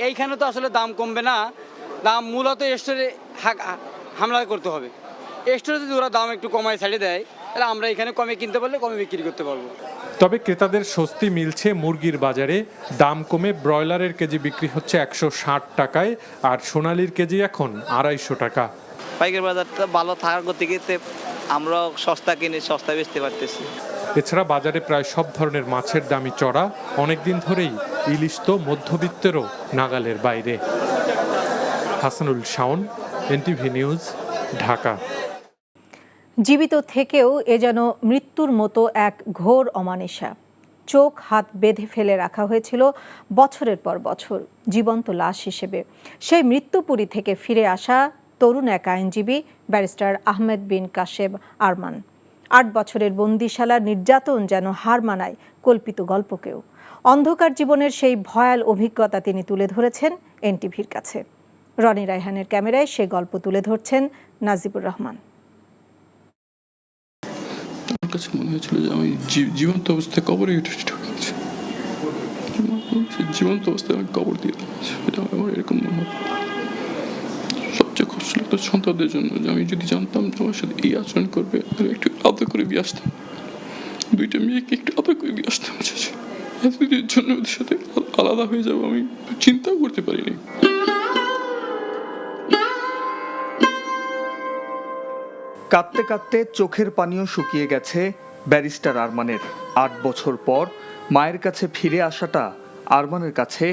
এইখানে তো আসলে দাম কমবে না, দাম মূলত স্টোরে হামলা করতে হবে। স্টোরে যদি ওরা দাম একটু কমায় ছাড়িয়ে দেয়, তাহলে আমরা এখানে কমে কিনতে পারলে কমে বিক্রি করতে পারবো। তবে ক্রেতাদের স্বস্তি মিলছে মুরগির বাজারে। দাম কমে ব্রয়লারের কেজি বিক্রি হচ্ছে 160 টাকায় আর সোনালির কেজি এখন 250 টাকা। পাইকারি বাজারটা ভালো থাকার গতিকে আমরা সস্তা কিনে সস্তা বেচতে পারতেছি। এছাড়া বাজারে প্রায় সব ধরনের মাছের দামই চড়া। অনেকদিন ধরেই ইলিশ তো মধ্যবিত্তেরও নাগালের বাইরে। Hasanul Shaon, NTV news, Dhaka. জীবিত থেকেও এ যেন মৃত্যুর মতো এক ঘোর অমানিসা। চোখ হাত বেঁধে ফেলে রাখা হয়েছিল বছরের পর বছর জীবন্ত লাশ হিসেবে। সেই মৃত্যুপুরী থেকে ফিরে আসা তরুণ এক আইনজীবী ব্যারিস্টার আহমেদ বিন কাশেম আরমান। 8 বছরের বন্দিশালার নির্যাতন যেন হার মানায় কল্পিত গল্পকেও। অন্ধকার জীবনের সেই ভয়াল অভিজ্ঞতা তিনি তুলে ধরেছেন এনটিভির কাছে। রনি রায়হানের ক্যামেরায় সে গল্প তুলে ধরছেন নাজিবুর রহমান। আমার কাছে মনে হয়েছিল যে আমি জীবন্ত অবস্থায় কবরে ঢুকেছি, জীবন্ত অবস্থায় আমি কবর দিয়ে দিয়েছি। এটা আমার এরকম মনে হয়। সবচেয়ে কষ্ট লাগতো সন্তানদের জন্য, যে আমি যদি জানতাম যে আমার সাথে এই আচরণ করবে, একটু আদর করে দিয়ে আসতাম। 2টা মেয়েকে একটু আদর করে দিয়ে আসতাম। এতদিনের জন্য ওদের সাথে আলাদা হয়ে যাবো আমি চিন্তাও করতে পারিনি। কাঁদতে কাঁদতে চোখের পানিও শুকিয়ে গেছে ব্যারিস্টার আরমানের। 8 বছর পর মায়ের কাছে ফিরে আসাটা আরমানের কাছে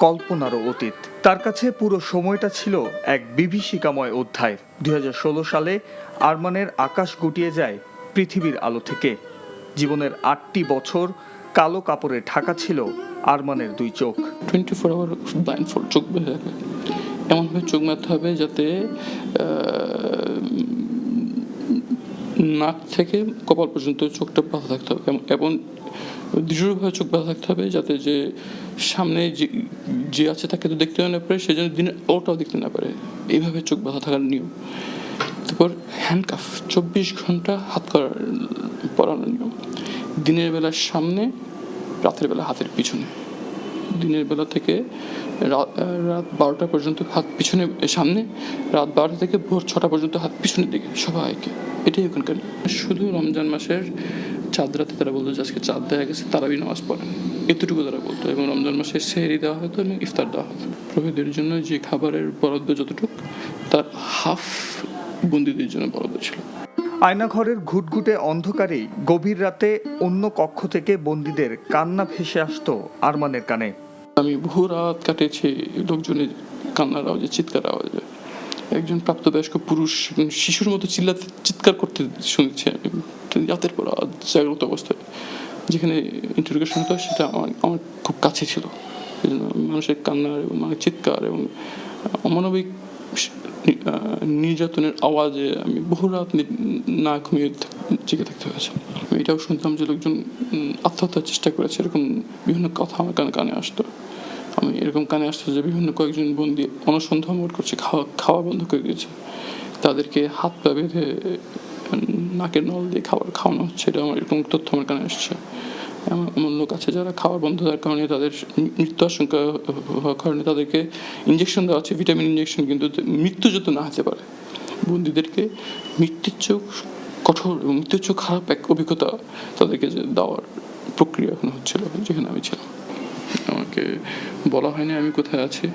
কল্পনারও অতীত। তার কাছে পুরো সময়টা ছিল এক বিভীষিকাময় অধ্যায়। 2016 সালে আরমানের আকাশ গুটিয়ে যায় পৃথিবীর আলো থেকে। জীবনের 8টি বছর কালো কাপড়ে ঢাকা ছিল আরমানের 2 চোখ। 24 আওয়ার ব্লাইন্ডফোল্ড, চোখ বেঁধে রাখবে, এমনভাবে চোখ বাঁধতে হবে যাতে নাক থেকে কপাল পর্যন্ত চোখটা বাঁধা থাকতে হবে, এবং দৃঢ়ভাবে চোখ বাঁধা থাকতে হবে যাতে যে সামনে যে আছে তাকে তো দেখতে না পারে, সেজন্য দিনের আলোটাও দেখতে না পারে। এইভাবে চোখ বাঁধা থাকার নিয়ম। তারপর হ্যান্ডকাফ, 24 ঘন্টা হাত করার পরানোর নিয়ম। দিনের বেলা সামনে, রাতের বেলা হাতের পিছনে। দিনের বেলা থেকে রাত 12টা পর্যন্ত হাত পিছনে সামনে, রাত 12টা থেকে ভোর 6টা পর্যন্ত হাত পিছনের দিকে সবাইকে। এটাই ওখানকার। শুধু রমজান মাসের চাঁদ রাতে তারা বলতো যে আজকে চাঁদ দেখা গেছে, তারাবি নামাজ পড়েন, এতটুকু তারা বলতো। এবং রমজান মাসে সেহরি দেওয়া হতো এবং ইফতার দেওয়া হতো। প্রভেদের জন্য যে খাবারের বরাদ্দ যতটুকু, তার হাফ বন্দীদের জন্য বরাদ্দ ছিল। আয়নাঘরের ঘুটঘুটে অন্ধকারেই গভীর রাতে অন্য কক্ষ থেকে বন্দীদের কান্না ভেসে আসতো আরমানের কানে। আমি বহু রাত কাটিয়েছি লোকজনের কান্নার আওয়াজে, চিৎকার আওয়াজে। একজন প্রাপ্তবয়স্ক পুরুষ শিশুর মতো চিৎকার করতে শুনেছি আমি রাতের পর রাত জাগ্রত অবস্থায়। যেখানে ইন্টারোগেশন হতো সেটা আমার খুব কাছে ছিল। এই জন্য মানুষের কান্নার এবং চিৎকার এবং অমানবিক নির্যাতনের আওয়াজে আমি বহু রাত না ঘুমিয়ে জেগে থাকতে হয়েছে। আমি এটাও শুনতাম যে লোকজন আত্মহত্যার চেষ্টা করেছে, এরকম বিভিন্ন কথা আমার কানে আসতো। আমি এরকম কানে আসতো যে বিভিন্ন কয়েকজন বন্দী অনসন্ধান করছে, খাওয়া বন্ধ করে দিয়েছে, তাদেরকে হাত পা বেঁধে নাকের নল দিয়ে খাবার খাওয়ানো হচ্ছে। এটা আমার এরকম তথ্য আমার কানে আসছে। এমন লোক আছে যারা খাবার বন্ধ হওয়ার কারণে তাদের মৃত্যু আশঙ্কা হওয়ার কারণে তাদেরকে ইঞ্জেকশন দেওয়া হচ্ছে, ভিটামিন ইঞ্জেকশন, কিন্তু মৃত্যু যত না হতে পারে। বন্দীদেরকে মৃত্যুর চোখ কঠোর এবং মৃত্যুর চোখ খারাপ এক অভিজ্ঞতা তাদেরকে যে দেওয়ার প্রক্রিয়া এখন হচ্ছিল যেখানে আমি ছিলাম। আমাকে বলা হয়নি আমি কোথায় আছি,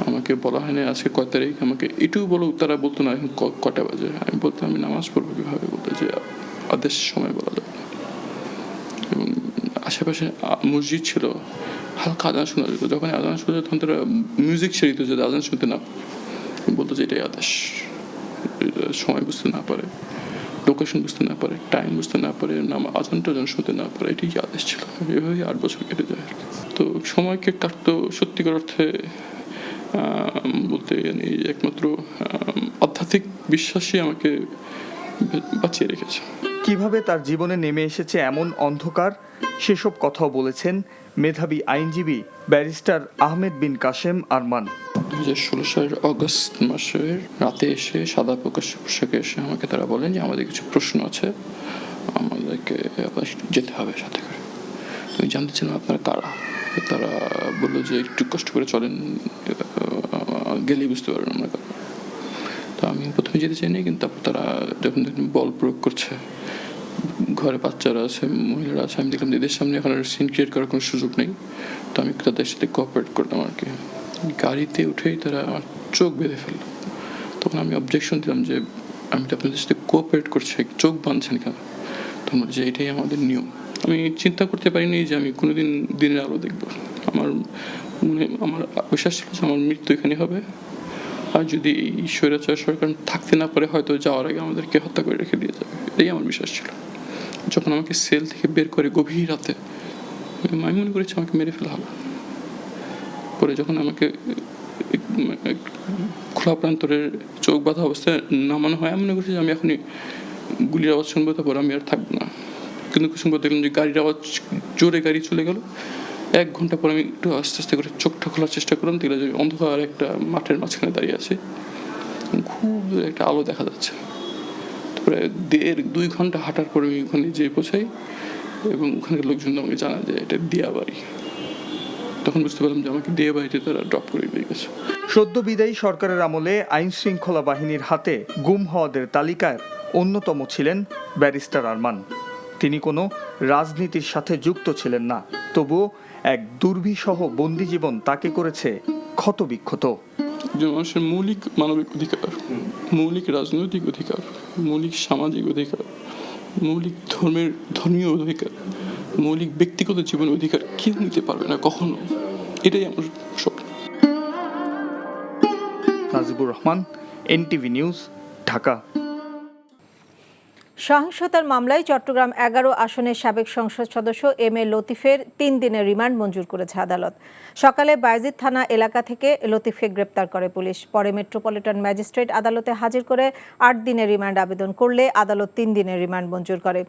আমাকে বলা হয়নি আজকে কয় তারিখ, আমাকে এটুকু বলো। তারা বলতো না এখন কটা বাজে, আমি বলতাম আমি নামাজ পড়বো কীভাবে, বলতো যে আদেশ সময় বলা যাবে না। এবং আশেপাশে মসজিদ ছিল, হালকা আজান শোনা যেত। যখন আজান শোনা যেত তখন তারা মিউজিক ছেড়ে দিত যাতে আজান শুনতে না, বলতো যে এটাই আদেশ। সময় বুঝতে না পারে, লোকেশন বুঝতে না পারে, টাইম বুঝতে না পারে, আজানটা যেন শুনতে না পারে, এটাই আদেশ ছিল। এভাবেই 8 বছর কেটে যায় আর কি। তো সময়কে কাটতো সত্যিকার অর্থে বলতে একমাত্র আধ্যাত্মিক বিশ্বাসই আমাকে বাঁচিয়ে রেখেছে। কিভাবে তার জীবনে নেমে এসেছে এমন অন্ধকার, সেসব কথাও বলেছেন মেধাবী আইনজীবী ব্যারিস্টার আহমেদ বিন কাশেম আরমান। 2016 সালের অগস্ট মাসের রাতে এসে সাদা পোশাকে এসে আমাকে তারা বলেন যে আমাদের কিছু প্রশ্ন আছে, আমাদেরকে যেতে হবে সাথে করে। আমি জানতে চাইলাম আপনারা কারা। তারা বললো যে একটু কষ্ট করে চলেন, গেলেই বুঝতে পারবেন আমরা কারা। তো আমি প্রথমে যেতে চাইনি, কিন্তু তারপর তারা যখন বল প্রয়োগ করছে, ঘরে বাচ্চারা আছে, মহিলারা আছে, আমি দেখলাম এদের সামনে এখন সিন ক্রিয়েট করার কোনো সুযোগ নেই। তো আমি তাদের সাথে কোঅপারেট করতাম আর কি। গাড়িতে উঠেই তারা আমার চোখ বেঁধে ফেলল। তখন আমি অবজেকশন দিলাম যে আমি তো আপনাদের সাথে কোঅপারেট করছি, চোখ বাঁধছেন কেন? তোমার যে এটাই আমাদের নিয়ম। আমি চিন্তা করতে পারিনি যে আমি কোনোদিন দিনের আলো দেখব। আমার বিশ্বাস ছিল যে আমার মৃত্যু এখানে হবে, আর যদি এই স্বৈরাচার সরকার থাকতে না পারে হয়তো যাওয়ার আগে আমাদেরকে হত্যা করে রেখে দিয়ে যাবে, এটাই আমার বিশ্বাস ছিল। যখন আমাকে সেল থেকে বের করে গভীর রাতে, আমি মনে করেছি আমাকে মেরে ফেলা হবে। পরে যখন আমাকে খোলা প্রান্তরের চোখ বাঁধা অবস্থায় নামানো হয়, আমি মনে করছি যে আমি এখনই গুলির আওয়াজ শুনবো, তারপর আমি আর থাকবো না। কিন্তু কিছু সময় দেখলাম যে গাড়ির আওয়াজ, জোরে গাড়ি চলে গেল। 1 ঘন্টা পর আমি একটু আস্তে আস্তে করে চোখটা খোলার চেষ্টা করলাম, দেখলাম যে অন্ধকার একটা মাঠের মাঝখানে দাঁড়িয়ে আছে, খুব একটা আলো দেখা যাচ্ছে। তারপরে 1.5-2 ঘন্টা হাঁটার পরে আমি ওখানে যেয়ে পৌঁছাই এবং ওখানকার লোকজন আমাকে জানা যায় এটা দিয়া বাড়ি। তখন বুঝতে পারলাম যে আমাকে দিয়ে বাড়িতে তারা ড্রপ করে দিয়ে গেছে। সদ্য বিদায়ী সরকারের আমলে আইন শৃঙ্খলা বাহিনীর হাতে গুম হওয়াদের তালিকায় অন্যতম ছিলেন ব্যারিস্টার আরমান। তিনি কোনো রাজনীতির সাথে যুক্ত ছিলেন না, তবুও এক দুর্বিষহ বন্দি জীবন তাকে করেছে ক্ষতবিক্ষত। মানুষের মৌলিক মানবিক অধিকার, মৌলিক রাজনৈতিক অধিকার, মৌলিক সামাজিক অধিকার, মৌলিক ধর্মীয় অধিকার, মৌলিক ব্যক্তিগত জীবনের অধিকার কেউ নিতে পারবে না কখনো। এটাই আমার স্বপ্ন। Najibur Rahman, NTV news, Dhaka. সহিংসতার মামলায় চট্টগ্রাম 11 আসনের সাবেক সংসদ সদস্য এম এ লতিফের 3 দিনের রিমান্ড মঞ্জুর করেছে আদালত। সকালে বায়েজিদ থানা এলাকা থেকে লতিফকে গ্রেপ্তার করে পুলিশ। পরে মেট্রোপলিটন ম্যাজিস্ট্রেট আদালতে হাজির করে 8 দিনের রিমান্ড আবেদন করলে আদালত 3 দিনের রিমান্ড মঞ্জুর করে।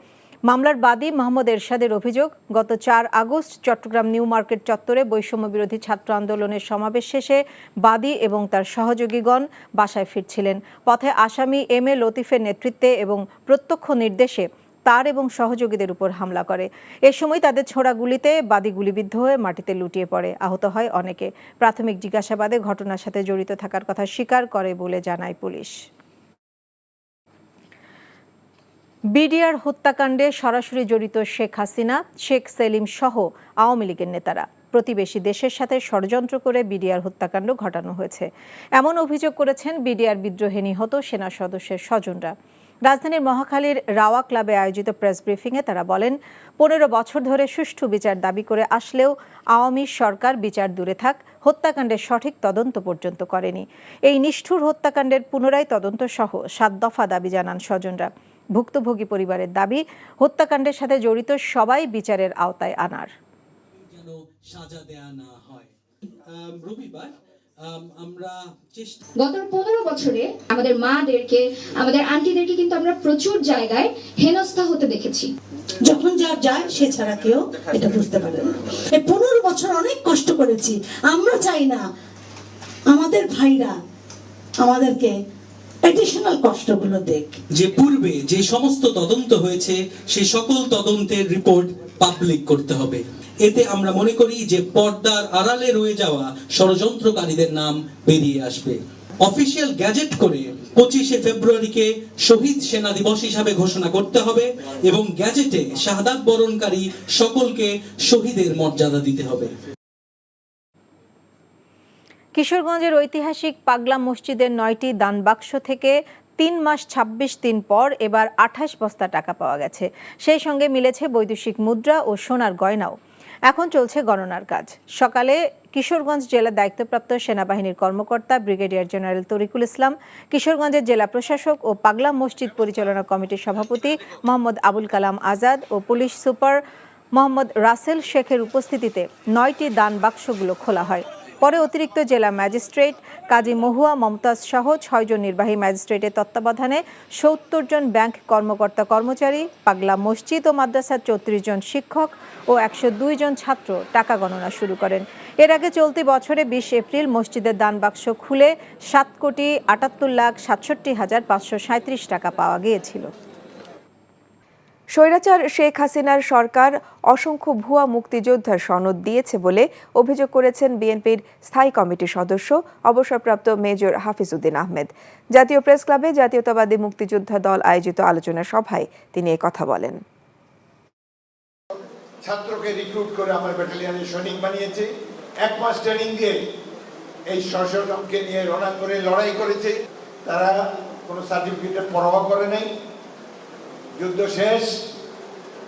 মামলার বাদী মোহাম্মদ এরশাদের অভিযোগ, গত 4 আগস্ট চট্টগ্রাম নিউ মার্কেট চত্বরে বৈষম্য বিরোধী ছাত্র আন্দোলনের সমাবেশ শেষে বাদী এবং তার সহযোগীগণ বাসায় ফিরছিলেন। পথে আসামি এম এ লতিফের নেতৃত্বে এবং প্রত্যক্ষ নির্দেশে তার এবং সহযোগীদের উপর হামলা করে। এ সময় তাদের ছোড়া গুলিতে বাদী গুলিবিদ্ধ হয়ে মাটিতে লুটিয়ে পড়ে। আহত হয় অনেকে। প্রাথমিক জিজ্ঞাসাবাদে ঘটনার সাথে জড়িত থাকার কথা স্বীকার করে বলে জানায় পুলিশ। বিডিআর হত্যাকাণ্ডে সরাসরি জড়িত শেখ হাসিনা, শেখ সেলিম সহ আওয়ামী লীগের নেতারা। প্রতিবেশী দেশের সাথে ষড়যন্ত্র করে বিডিআর হত্যাকাণ্ড ঘটানো হয়েছে, এমন অভিযোগ করেছেন বিডিআর বিদ্রোহে নিহত সেনা সদস্যের স্বজনরা। রাজধানীর মহাখালীর রাওয়া ক্লাবে আয়োজিত প্রেস ব্রিফিংয়ে তারা বলেন, 15 বছর ধরে সুষ্ঠু বিচার দাবি করে আসলেও আওয়ামী সরকার বিচার দূরে থাক, হত্যাকাণ্ডের সঠিক তদন্ত পর্যন্ত করেনি। এই নিষ্ঠুর হত্যাকাণ্ডের পুনরায় তদন্ত সহ 7 দফা দাবি জানান স্বজনরা। ভুক্তভোগী পরিবারের দাবি, হত্যাকাণ্ডের সাথে জড়িত সবাই বিচারের আওতায় আনার। গত 15 বছরে আমাদের মাদেরকে, আমাদের আন্টিদেরকে কিন্তু আমরা প্রচুর জায়গায় হেনস্থা হতে দেখেছি। যখন যা যায় সে ছাড়া কেউ এটা বুঝতে পারে না। এই 15 বছর অনেক কষ্ট করেছি। আমরা চাই না আমাদের ভাইরা আমাদেরকে এডিশনাল কষ্টগুলো দেখ। যে পূর্বে যে সমস্ত তদন্ত হয়েছে সেই সকল তদন্তের রিপোর্ট পাবলিক করতে হবে। এতে আমরা মনে করি যে পর্দার আড়ালে রয়ে যাওয়া ষড়যন্ত্রকারীদের নাম বেরিয়ে আসবে। অফিসিয়াল গ্যাজেট করে 25শে ফেব্রুয়ারিকে শহীদ সেনা দিবস হিসাবে ঘোষণা করতে হবে এবং গ্যাজেটে শাহাদাত বরণকারী সকলকে শহীদের মর্যাদা দিতে হবে। কিশোরগঞ্জের ঐতিহাসিক পাগলা মসজিদের 9টি দান বাক্স থেকে 3 মাস 26 দিন পর এবার 28 বস্তা টাকা পাওয়া গেছে। সেই সঙ্গে মিলেছে বৈদেশিক মুদ্রা ও সোনার গয়নাও। এখন চলছে গণনার কাজ। সকালে কিশোরগঞ্জ জেলার দায়িত্বপ্রাপ্ত সেনাবাহিনীর কর্মকর্তা ব্রিগেডিয়ার জেনারেল তরিকুল ইসলাম, কিশোরগঞ্জের জেলা প্রশাসক ও পাগলা মসজিদ পরিচালনা কমিটির সভাপতি মোহাম্মদ আবুল কালাম আজাদ ও পুলিশ সুপার মোহাম্মদ রাসেল শেখের উপস্থিতিতে 9টি দান বাক্সগুলো খোলা হয়। পরে অতিরিক্ত জেলা ম্যাজিস্ট্রেট কাজী মহুয়া মমতাজ সহ 6 জন নির্বাহী ম্যাজিস্ট্রেটের তত্ত্বাবধানে 70 জন ব্যাংক কর্মকর্তা কর্মচারী, পাগলা মসজিদ ও মাদ্রাসার 34 জন শিক্ষক ও 102 জন ছাত্র টাকা গণনা শুরু করেন। এর আগে চলতি বছরে 20 এপ্রিল মসজিদের দান বাক্স খুলে 7,78,67,537 টাকা পাওয়া গিয়েছিল। স্বৈরাচার শেখ হাসিনার সরকার অসংখ্য ভুয়া মুক্তিযোদ্ধার সনদ দিয়েছে বলে অভিযোগ করেছেন বিএনপির স্থায়ী কমিটির সদস্য অবসরপ্রাপ্ত মেজর হাফিজউদ্দিন আহমেদ। জাতীয় প্রেস ক্লাবে জাতীয়তাবাদী মুক্তিযোদ্ধা দল আয়োজিত আলোচনা সভায় তিনি এই কথা বলেন। ছাত্রকে রিক্রুট করে আমার ব্যাটালিয়নের সৈনিক বানিয়েছে, 1 মাস ট্রেনিং দিয়ে এই সশস্ত্রকে নিয়ে রণাঙ্গনে লড়াই করেছে। তারা কোনো সার্টিফিকেটের পরোয়া করে নাই। যুদ্ধ শেষ,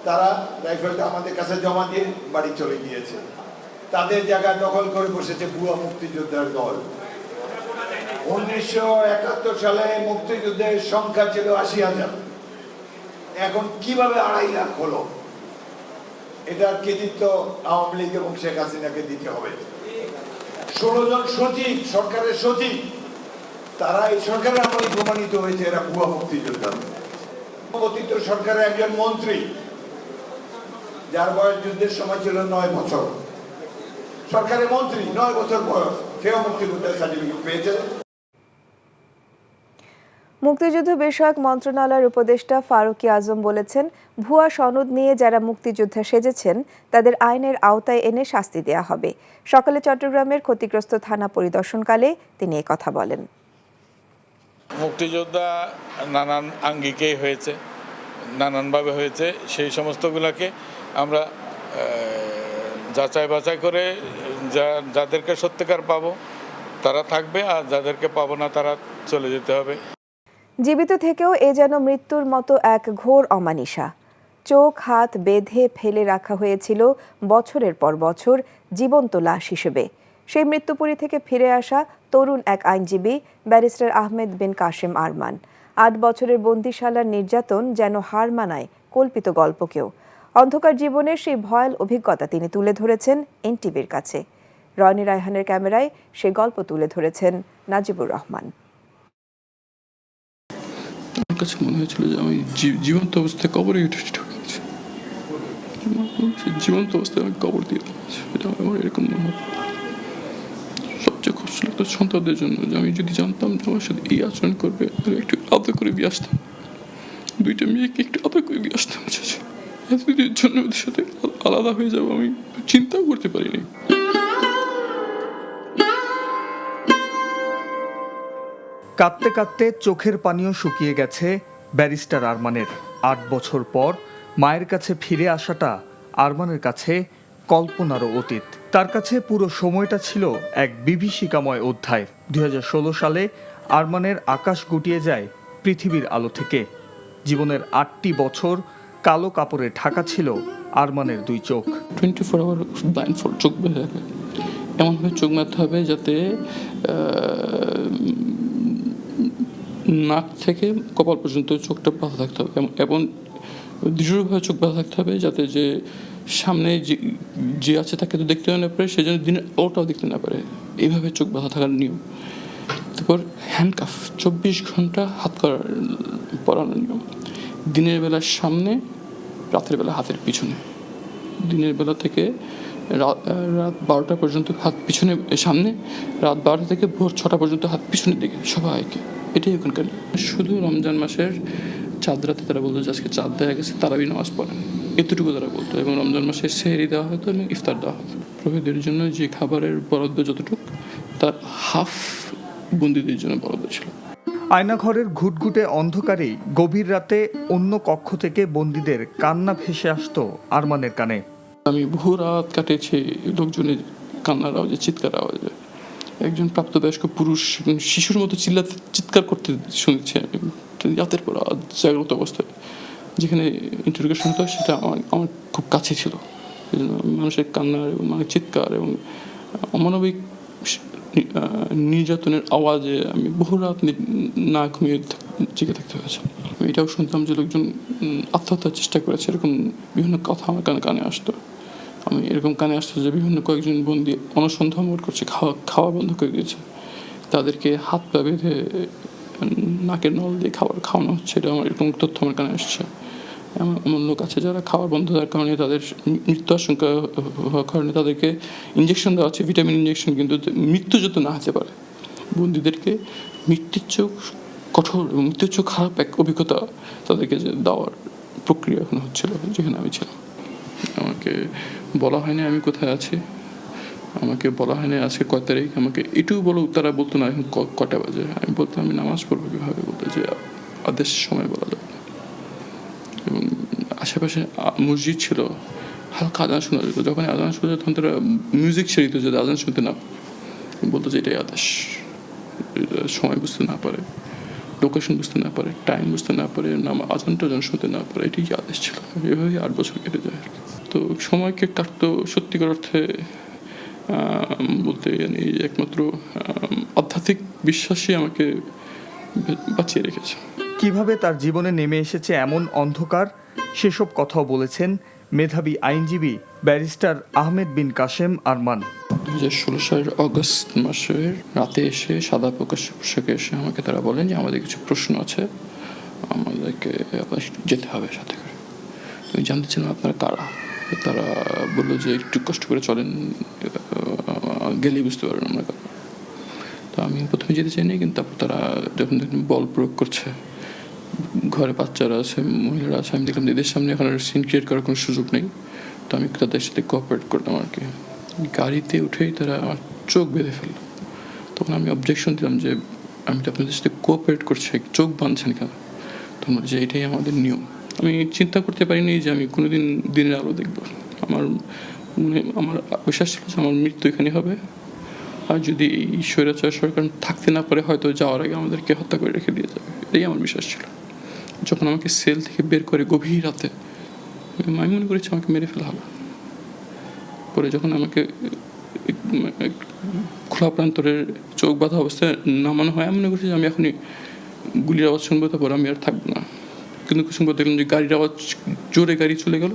তারা রাইফেলটা আমাদের কাছে জমা দিয়ে বাড়ি চলে গিয়েছে। তাদের জায়গা দখল করে বসেছে ভুয়া মুক্তিযোদ্ধার দল। 1971 সালে মুক্তিযুদ্ধের সংখ্যা ছিল 80,000, এখন কিভাবে 2.5 লাখ হলো? এটার কৃতিত্ব আওয়ামী লীগ এবং শেখ হাসিনাকে দিতে হবে। 16 জন সচিব, সরকারের সচিব, তারা এই সরকারের আমলে প্রমাণিত হয়েছে এরা ভুয়া মুক্তিযোদ্ধা। অতীত সরকারের একজন মন্ত্রী, যার বয়স যুদ্ধের সময় ছিল 9 বছর, সরকারের মন্ত্রী 9 বছর বয়স, সেও মুক্তিযোদ্ধার সার্টিফিকেট পেয়েছে। মুক্তিযুদ্ধ বিষয়ক মন্ত্রণালয়ের উপদেষ্টা ফারুকী আজম বলেছেন, ভুয়া সনদ নিয়ে যারা মুক্তিযোদ্ধা সেজেছেন তাদের আইনের আওতায় এনে শাস্তি দেয়া হবে। সকালে চট্টগ্রামের ক্ষতিগ্রস্ত থানা পরিদর্শনকালে তিনি এই কথা বলেন। মুক্তিযোদ্ধা নানান আঙ্গিকেই হয়েছে, নানানভাবে হয়েছে। সেই সমস্তগুলোকে আমরা যাচাই বাছাই করে যাদেরকে সত্যিকার পাবো তারা থাকবে, আর যাদেরকে পাবো না তারা চলে যেতে হবে। জীবিত থেকেও এ যেন মৃত্যুর মতো এক ঘোর অমানিসা। চোখ হাত বেঁধে ফেলে রাখা হয়েছিল বছরের পর বছর জীবন্ত লাশ হিসেবে। সেই মৃত্যুপুরী থেকে ফিরে আসা তরুণ এক আইনজীবী ব্যারিস্টার আহমেদ বিন কাশেম আরমান। ৮ বছরের বন্দিশালার নির্যাতন যেন হার মানায় কল্পিত গল্পকেও। অন্ধকার জীবনের সেই ভয়াল অভিজ্ঞতা তিনি তুলে ধরেছেন এনটিভির কাছে। রনি রায়হানের ক্যামেরায় সে গল্প তুলে ধরেছেন নাজিবুর রহমান। আমার কাছে মনে হয়েছিল যে আমি জীবন্ত অবস্থায় কবরে উঠেছি, জীবন্ত অবস্থায় আমি কবর দিয়ে দিয়েছি। এটা আমার এরকম মনে হয়। সবচেয়ে কষ্ট লাগতো সন্তানদের জন্য, যে আমি যদি জানতাম যে আমার সাথে এই আচরণ করবে, একটু আদর করে দিয়ে আসতাম, 2টা মেয়েকে একটু আদর করে দিয়ে আসতাম। এতদিনের জন্য ওদের সাথে আলাদা হয়ে যাবো আমি চিন্তাও করতে পারিনি। কাঁদতে কাঁদতে চোখের পানিও শুকিয়ে গেছে ব্যারিস্টার আরমানের। 8 বছর পর মায়ের কাছে ফিরে আসাটা আরমানের কাছে কল্পনারও অতীত। তার কাছে পুরো সময়টা ছিল এক বিভীষিকাময় অধ্যায়। 2016 সালে আরমানের আকাশ গুটিয়ে যায় পৃথিবীর আলো থেকে। জীবনের 8টি বছর কালো কাপড়ে ঢাকা ছিল আরমানের 2 চোখ। 24 আওয়ার ব্লাইন্ড ফোল্ড, চোখ বেঁধে রাখা, এমনভাবে চোখ বাঁধতে হবে যাতে নাক থেকে কপাল পর্যন্ত চোখটা বাঁধা থাকতে হবে, এবং দৃঢ়ভাবে চোখ বাঁধা থাকতে হবে যাতে যে সামনে যে আছে তাকে তো দেখতে না পারে, সেই জন্য দিনের আলোটাও দেখতে না পারে। এইভাবে চোখ বাঁধা থাকার নিয়ম। তারপর হ্যান্ডকাফ, 24 ঘন্টা হাত পরানোর নিয়ম। দিনের বেলার সামনে, রাতের বেলা হাতের পিছনে। দিনের বেলা থেকে রাত 12টা পর্যন্ত হাত পিছনে সামনে, রাত 12টা থেকে ভোর 6টা পর্যন্ত হাত পিছনের দিকে সবাইকে। এটাই ওখানকার। শুধু রমজান মাসের চাঁদ রাতে তারা বলতো যে আজকে চাঁদ দেখা গেছে, তারাবি নামাজ পড়েন, এতটুকু তারা বলতো। এবং রমজান মাসে সেহরি দেওয়া হতো এবং ইফতার দেওয়া হতো। প্রভেদের জন্য যে খাবারের বরাদ্দ যতটুকু, তার হাফ বন্দীদের জন্য বরাদ্দ ছিল। আয়নাঘরের ঘুটঘুটে অন্ধকারেই গভীর রাতে অন্য কক্ষ থেকে বন্দীদের কান্না ভেসে আসতো আরমানের কানে। আমি বহু রাত কাটিয়েছি লোকজনের কান্নার আওয়াজে, চিৎকার আওয়াজে। একজন প্রাপ্তবয়স্ক পুরুষ শিশুর মতো চিৎকার করতে শুনেছি আমি রাতের পর রাত জাগ্রত অবস্থায়। যেখানে ইন্টারোগেশন হতো সেটা আমার খুব কাছে ছিল। মানুষের কান্নার এবং চিৎকার এবং অমানবিক নির্যাতনের আওয়াজে আমি বহু রাত না ঘুমিয়ে জেগে থাকতে হয়েছে। আমি এটাও শুনতাম যে লোকজন আত্মহত্যার চেষ্টা করেছে, এরকম বিভিন্ন কথা আমার কানে আসতো। আমি এরকম কানে আসতো যে বিভিন্ন কয়েকজন বন্দী অনশন ধর্মঘট করছে, খাওয়া বন্ধ করে দিয়েছে, তাদেরকে হাত পা বেঁধে নাকের নল দিয়ে খাবার খাওয়ানো হচ্ছে। এটা আমার এরকম তথ্য আমার কানে আসছে। এমন লোক আছে যারা খাবার বন্ধ দেওয়ার কারণে তাদের মৃত্যু আশঙ্কা হওয়ার কারণে তাদেরকে ইঞ্জেকশন দেওয়া হচ্ছে, ভিটামিন ইঞ্জেকশন, কিন্তু মৃত্যু যত না হতে পারে। বন্দীদেরকে মৃত্যুর চোখ কঠোর এবং মৃত্যুর চোখ খারাপ এক অভিজ্ঞতা তাদেরকে যে দেওয়ার প্রক্রিয়া এখন হচ্ছিল, যেখানে আমি ছিলাম। আমাকে বলা হয়নি আমি কোথায় আছি, আমাকে বলা হয়নি আজকে কয় তারিখ, আমাকে এটুকু বলো। তারা বলতো না এখন কটা বাজে, আমি বলতাম আমি নামাজ পড়বো কীভাবে, বলতো যে আদেশ সময় বলা যাবে না। এবং আশেপাশে মসজিদ ছিল, হালকা আজান শোনা যেত। যখন আজান শোনা যেত তখন তারা মিউজিক ছেড়ে দিত যাতে আজান শুনতে না, বলতো যে এটাই আদেশ। সময় বুঝতে না পারে, লোকেশন বুঝতে না পারে, টাইম বুঝতে না পারে, আজানটা যেন শুনতে না পারে, এটাই আদেশ ছিল। এভাবেই 8 বছর কেটে যায়। তো সময়কে কাটতো সত্যিকার অর্থে বলতে জানি একমাত্র আধ্যাত্মিক বিশ্বাসই আমাকে বাঁচিয়ে রেখেছে। কিভাবে তার জীবনে নেমে এসেছে এমন অন্ধকার, সেসব কথাও বলেছেন মেধাবী আইনজীবী ব্যারিস্টার আহমেদ বিন কাশেম আরমান। 2016 সালের অগস্ট মাসের রাতে এসে সাদা পোশাকে এসে আমাকে তারা বলেন যে আমাদের কিছু প্রশ্ন আছে, আমাদেরকে আপনার যেতে হবে সাথে করে। আমি জানতে চাইলাম আপনারা কারা। তারা বললো যে একটু কষ্ট করে চলেন, গেলেই বুঝতে পারবেন আমরা কারা। তো আমি প্রথমে যেতে চাইনি, কিন্তু তারপর তারা যখন দেখলাম বল প্রয়োগ করছে, ঘরে বাচ্চারা আছে, মহিলারা আছে, আমি দেখলাম এদের সামনে এখন সিন ক্রিয়েট করার কোনো সুযোগ নেই। তো আমি তাদের সাথে কোঅপারেট করলাম আর কি। গাড়িতে উঠেই তারা আমার চোখ বেঁধে ফেললো। তখন আমি অবজেকশন দিলাম যে আমি তো আপনাদের সাথে কোঅপারেট করছি, চোখ বাঁধছেন কেন? তখন যে এটাই আমাদের নিয়ম। আমি চিন্তা করতে পারিনি যে আমি কোনোদিন দিনের আলো দেখব। আমার বিশ্বাস ছিল যে আমার মৃত্যু এখানে হবে, আর যদি এই স্বৈরাচার সরকার থাকতে না পারে হয়তো যাওয়ার আগে আমাদেরকে হত্যা করে রেখে দিয়ে যাবে, এটাই আমার বিশ্বাস ছিল। যখন আমাকে সেল থেকে বের করে গভীর রাতে আমি মনে করেছি আমাকে মেরে ফেলা হবে। পরে যখন আমাকে খোলা প্রান্তরের চোখ বাঁধা অবস্থায় নামানো হয়, আমি মনে করছি যে আমি এখনই গুলির আওয়াজ শুনবো, তারপর আমি আর থাকবো না। কিন্তু কিছু পর দেখলাম যে গাড়ির আওয়াজ, জোরে গাড়ি চলে গেল।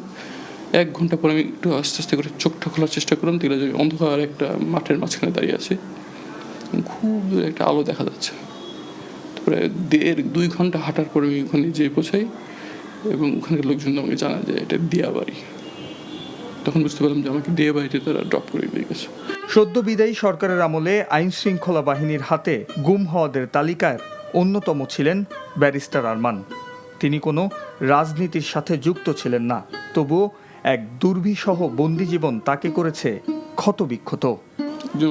1 ঘন্টা পর আমি একটু আস্তে আস্তে করে চোখটা খোলার চেষ্টা করলাম, দেখলাম যে অন্ধকার একটা মাঠের মাঝখানে দাঁড়িয়ে আছে, খুব দূরে একটা আলো দেখা যাচ্ছে। তারপরে 1.5-2 ঘন্টা হাঁটার পরে আমি ওখানে যেয়ে পৌঁছাই এবং ওখানকার লোকজন আমাকে জানায় যে এটা দিয়া বাড়ি। তখন বুঝতে পারলাম যে আমাকে দিয়ে বাড়িতে তারা ড্রপ করে দিয়ে গেছে। সদ্য বিদায়ী সরকারের আমলে আইন শৃঙ্খলা বাহিনীর হাতে গুম হওয়াদের তালিকার অন্যতম ছিলেন ব্যারিস্টার আরমান। তিনি কোনো রাজনীতির সাথে যুক্ত ছিলেন না, তবুও এক দুর্বিষহ বন্দি জীবন তাকে করেছে ক্ষতবিক্ষত।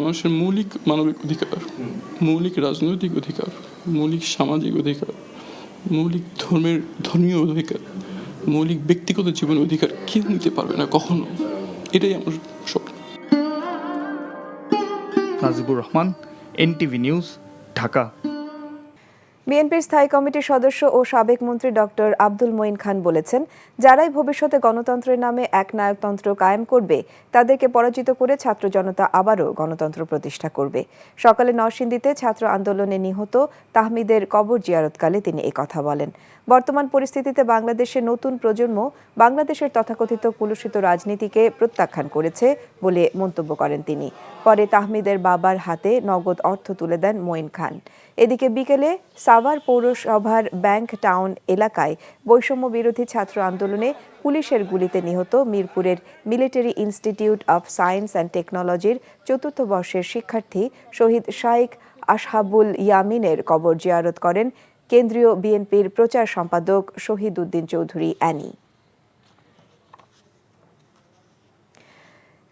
মানুষের মৌলিক মানবিক অধিকার, মৌলিক রাজনৈতিক অধিকার, মৌলিক সামাজিক অধিকার, মৌলিক ধর্মীয় অধিকার, মৌলিক ব্যক্তিগত জীবনের অধিকার কেউ নিতে পারবে না কখনো। এটাই আমার স্বপ্ন। Najibur Rahman, NTV news, Dhaka. বিএনপির স্থায়ী কমিটির সদস্য ও সাবেক মন্ত্রী ডক্টর আব্দুল মঈন খান বলেছেন, যারাই ভবিষ্যতে গণতন্ত্রের নামে একনায়কতন্ত্র কায়েম করবে তাদেরকে পরাজিত করে ছাত্র জনতা আবারও গণতন্ত্র প্রতিষ্ঠা করবে। সকালে নরসিংদীতে ছাত্র আন্দোলনে নিহত তাহমিদের কবর জিয়ারতকালে তিনি এই কথা বলেন। বর্তমান পরিস্থিতিতে বাংলাদেশের নতুন প্রজন্ম বাংলাদেশের তথাকথিত কুলুষিত রাজনীতিকে প্রত্যাখ্যান করেছে বলে মন্তব্য করেন তিনি। পরে তাহমিদের বাবার হাতে নগদ অর্থ তুলে দেন মঈন খান। এদিকে বিকেলে সাভার পৌরসভার ব্যাংক টাউন এলাকায় বৈষম্য বিরোধী ছাত্র আন্দোলনে পুলিশের গুলিতে নিহত মিরপুরের military institute of science and টেকনোলজির ৪র্থ বর্ষের শিক্ষার্থী শহীদ শাইখ আসহাবুল ইয়ামিনের কবর জিয়ারত করেন কেন্দ্রীয় বিএনপির প্রচার সম্পাদক শহীদ উদ্দিন চৌধুরী অ্যানি।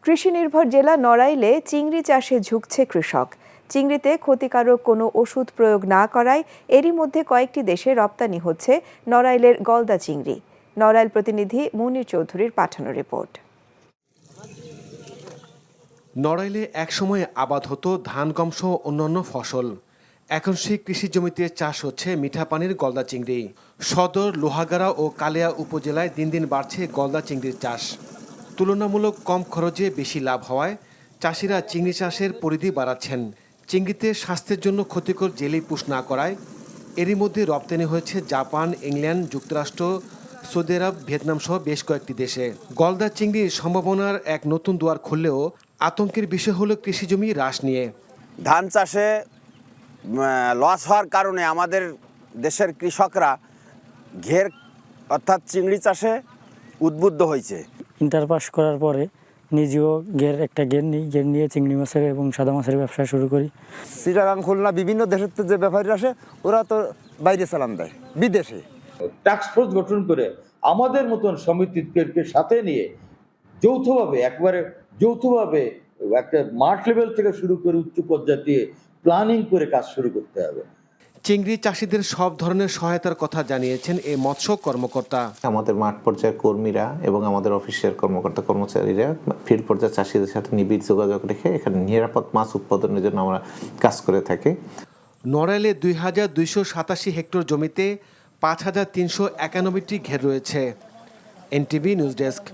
কৃষি নির্ভর জেলা নড়াইলে চিংড়ি চাষে ঝুঁকছে কৃষক। চিংড়িতে ক্ষতিকারক কোনো ওষুধ প্রয়োগ না করায় এরই মধ্যে কয়েকটি দেশে রপ্তানি হচ্ছে নড়াইলের গলদা চিংড়ি। নড়াইল প্রতিনিধি মুনির চৌধুরীর পাঠানো রিপোর্ট। নড়াইলে একসময় আবাদ হতো ধান, গম সহ অন্যান্য ফসল। এখন সেই কৃষি জমিতে চাষ হচ্ছে মিঠা পানির গলদা চিংড়ি। সদর, লোহাগাড়া ও কালিয়া উপজেলায় দিন দিন বাড়ছে গলদা চিংড়ির চাষ। তুলনামূলক কম খরচে বেশি লাভ হওয়ায় চাষিরা চিংড়ি চাষের পরিধি বাড়াচ্ছেন। চিংড়িতে স্বাস্থ্যের জন্য ক্ষতিকর জেলিপুষ না করায় এরই মধ্যে রপ্তানি হয়েছে জাপান, ইংল্যান্ড, যুক্তরাষ্ট্র, সৌদি আরব, ভিয়েতনাম সহ বেশ কয়েকটি দেশে। গলদা চিংড়ির সম্ভাবনার এক নতুন দুয়ার খুললেও আতঙ্কের বিষয় হলো কৃষি জমি হ্রাস নিয়ে। ধান চাষে লস হওয়ার কারণে আমাদের দেশের কৃষকরা ঘের অর্থাৎ চিংড়ি চাষে উদ্বুদ্ধ হয়েছে। ইন্টার পাস করার পরে নিজেও ঘের নিয়ে চিংড়ি মাছের এবং সাদা মাছের ব্যবসা শুরু করি। চিটাগাং, খুলনা বিভিন্ন দেশের যে ব্যাপারীরা আসে ওরা তো বাইরে চালান দেয় বিদেশে। টাস্ক ফোর্স গঠন করে আমাদের মতন সমিতিকে সাথে নিয়ে যৌথভাবে একটা মাঠ লেভেল থেকে শুরু করে উচ্চ পর্যায়ে দিয়ে প্ল্যানিং করে কাজ শুরু করতে হবে। চিংড়ি চাষিদের সব ধরনের সহায়তার কথা জানিয়েছেন এই মৎস্য কর্মকর্তা। আমাদের মাঠ পর্যায়ের কর্মীরা এবং আমাদের অফিসের কর্মকর্তা কর্মচারীরা ফিল্ড পর্যায়ের চাষিদের সাথে নিবিড় যোগাযোগ রেখে এখানে নিরাপদ মাছ উৎপাদনের জন্য আমরা কাজ করে থাকি। নড়াইলে ২,২৮৭ হেক্টর জমিতে ৫,৩৯১টি ঘের রয়েছে। NTV news desk.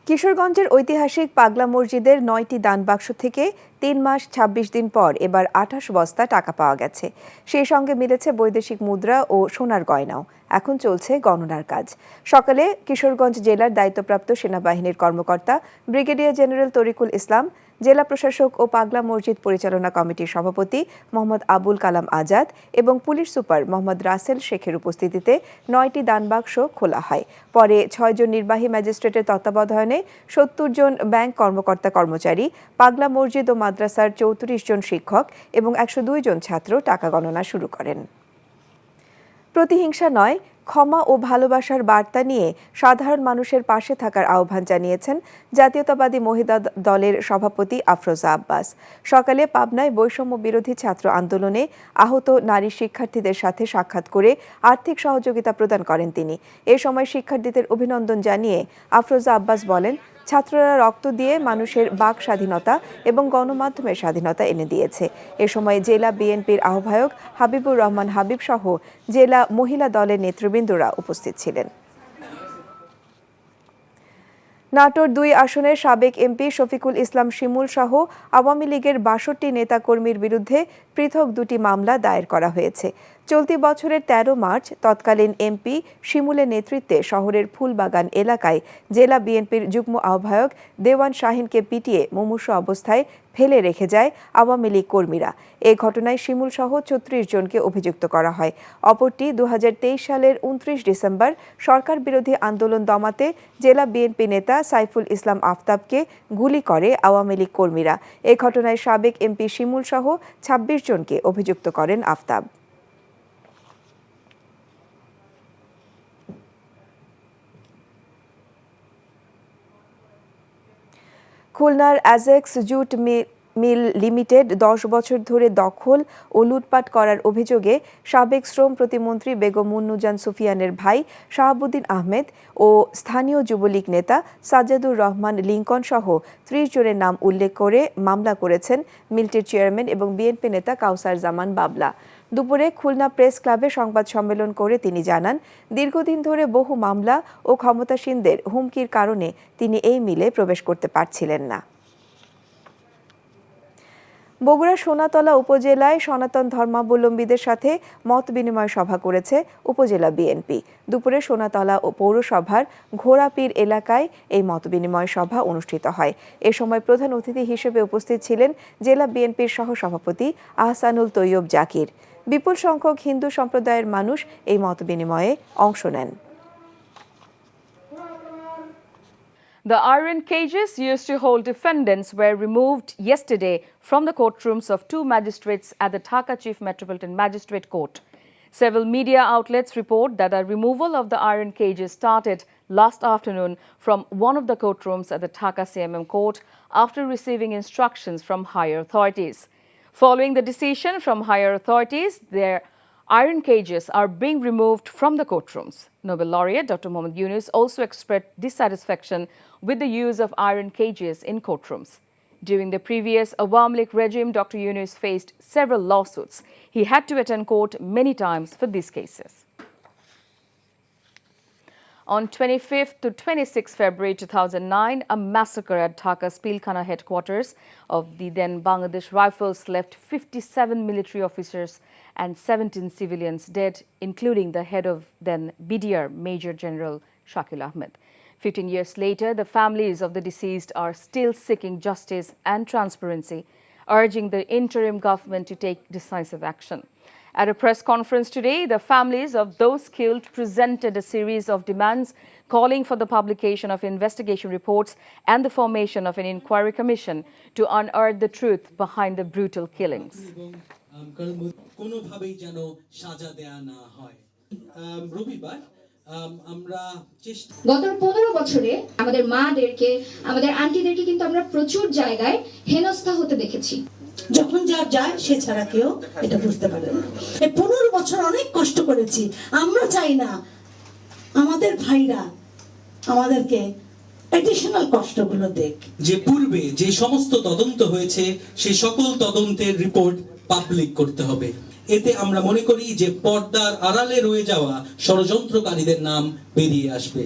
কিশোরগঞ্জের ঐতিহাসিক পাগলা মসজিদের ৯টি দান বাক্স থেকে ৩ মাস ২৬ দিন পর এবার ২৮ বস্তা টাকা পাওয়া গেছে। সেই সঙ্গে মিলেছে বৈদেশিক মুদ্রা ও সোনার গয়নাও। এখন চলছে গণনার কাজ। সকালে কিশোরগঞ্জ জেলার দায়িত্বপ্রাপ্ত সেনাবাহিনীর কর্মকর্তা ব্রিগেডিয়ার জেনারেল তরিকুল ইসলাম, জেলা প্রশাসক ও পাগলা মসজিদ পরিচালনা কমিটির সভাপতি মোহাম্মদ আবুল কালাম আজাদ এবং পুলিশ সুপার মোহাম্মদ রাসেল শেখের উপস্থিতিতে ৯টি দানবাক্স খোলা হয়। পরে ৬ জন নির্বাহী ম্যাজিস্ট্রেটের তত্ত্বাবধানে ৭০ জন ব্যাংক কর্মকর্তা কর্মচারী, পাগলা মসজিদ ও মাদ্রাসার ৩৪ জন শিক্ষক এবং ১০২ জন ছাত্র টাকা গণনা শুরু করেন। প্রতিহিংসা নয়, ক্ষমা ও ভালোবাসার বার্তা নিয়ে সাধারণ মানুষের পাশে থাকার আহ্বান জানিয়েছেন জাতীয়তাবাদী মহিলা দলের সভাপতি আফরোজা আব্বাস। সকালে পাবনায় বৈষম্য বিরোধী ছাত্র আন্দোলনে আহত নারী শিক্ষার্থীদের সাথে সাক্ষাৎ করে আর্থিক সহযোগিতা প্রদান করেন তিনি। এ সময় শিক্ষার্থীদের অভিনন্দন জানিয়ে আফরোজা আব্বাস বলেন, ছাত্ররা রক্ত দিয়ে মানুষের বাক স্বাধীনতা এবং গণমাধ্যমের স্বাধীনতা এনে দিয়েছে। এ সময় জেলা বিএনপির আহ্বায়ক হাবিবুর রহমান হাবিব সহ জেলা মহিলা দলের নেতৃবৃন্দরা উপস্থিত ছিলেন। নাটোর ২ আসনের সাবেক এমপি শফিকুল ইসলাম শিমুল সহ আওয়ামী লীগের ৬২ নেতাকর্মীর বিরুদ্ধে পৃথক ২টি মামলা দায়ের করা হয়েছে। চলতি বছরের ১৩ মার্চ তৎকালীন এমপি শিমুলের নেতৃত্বে শহরের ফুলবাগান এলাকায় জেলা বিএনপির যুগ্ম আহ্বায়ক দেওয়ান শাহিনকে পিটিয়ে মুমূর্ষু অবস্থায় ফেলে রেখে যায় আওয়ামী লীগ কর্মীরা। এ ঘটনায় শিমুল সহ ৩৬ জনকে অভিযুক্ত করা হয়। অপরটি ২০২৩ সালের ২৯ ডিসেম্বর সরকার বিরোধী আন্দোলন দমাতে জেলা বিএনপি নেতা সাইফুল ইসলাম আফতাবকে গুলি করে আওয়ামী লীগ কর্মীরা। এ ঘটনায় সাবেক এমপি শিমুল সহ ২৬ জনকে অভিযুক্ত করেন আফতাব। খুলনার অ্যাজেক্স জুট মিল লিমিটেড ১০ বছর ধরে দখল ও লুটপাট করার অভিযোগে সাবেক শ্রম প্রতিমন্ত্রী বেগম মুন্নুজান সুফিয়ানের ভাই শাহাবুদ্দিন আহমেদ ও স্থানীয় যুবলীগ নেতা সাজ্জাদুর রহমান লিংকন সহ ৩০ জনের নাম উল্লেখ করে মামলা করেছেন মিলটির চেয়ারম্যান এবং বিএনপি নেতা কাউসার জামান বাবলা। দুপুরে খুলনা প্রেস ক্লাবে সংবাদ সম্মেলন করে তিনি জানান, দীর্ঘদিন ধরে বহু মামলা ও ক্ষমতাসীনদের হুমকির কারণে তিনি এই মিলে প্রবেশ করতে পারছিলেন না। বগুড়া সোনাতলা উপজেলায় সনাতন ধর্মাবলম্বীদের সাথে মত বিনিময় সভা করেছে উপজেলা বিএনপি। দুপুরে সোনাতলা ও পৌরসভার ঘোড়াপীর এলাকায় এই মত বিনিময় সভা অনুষ্ঠিত হয়। এ সময় প্রধান অতিথি হিসেবে উপস্থিত ছিলেন জেলা বিএনপির সহসভাপতি আহসানুল তৈয়ব জাকির। বিপুল সংখ্যক হিন্দু সম্প্রদায়ের মানুষ এই মত বিনিময়ে অংশ নেন। The iron cages used to hold defendants were removed yesterday from the courtrooms of 2 magistrates at the Dhaka Chief Metropolitan Magistrate Court. Several media outlets report that the removal of the iron cages started last afternoon from one of the courtrooms at the Dhaka CMM Court after receiving instructions from higher authorities. Following the decision from higher authorities, their iron cages are being removed from the courtrooms. Nobel laureate Dr. Mohammad Yunus also expressed dissatisfaction with the use of iron cages in courtrooms. During the previous Awami League regime, Dr. Yunus faced several lawsuits. He had to attend court many times for these cases. On 25th to 26th February 2009, a massacre at Dhaka's Pilkhana headquarters of the then Bangladesh Rifles left 57 military officers and 17 civilians dead, including the head of then BDR, Major General Shakil Ahmed. 15 years later, the families of the deceased are still seeking justice and transparency, urging the interim government to take decisive action. At a press conference today, the families of those killed presented a series of demands calling for the publication of investigation reports and the formation of an inquiry commission to unearth the truth behind the brutal killings. গত 15 বছরে আমাদের মাদেরকে, আমাদের আন্টিদেরকে কিন্তু আমরা প্রচুর জায়গায় হেনস্থা হতে দেখেছি। যখন যা যায় সে ছাড়া কেউ এটা বুঝতে পারে না। এই 15 বছর অনেক কষ্ট করেছি। আমরা চাই না আমাদের ভাইরা আমাদেরকে এডিশনাল কষ্টগুলো দেখ। যে পূর্বে যে সমস্ত তদন্ত হয়েছে সেই সকল তদন্তের রিপোর্ট পাবলিক করতে হবে। এতে আমরা মনে করি যে পর্দার আড়ালে রয়ে যাওয়া ষড়যন্ত্রকারীদের নাম বেরিয়ে আসবে।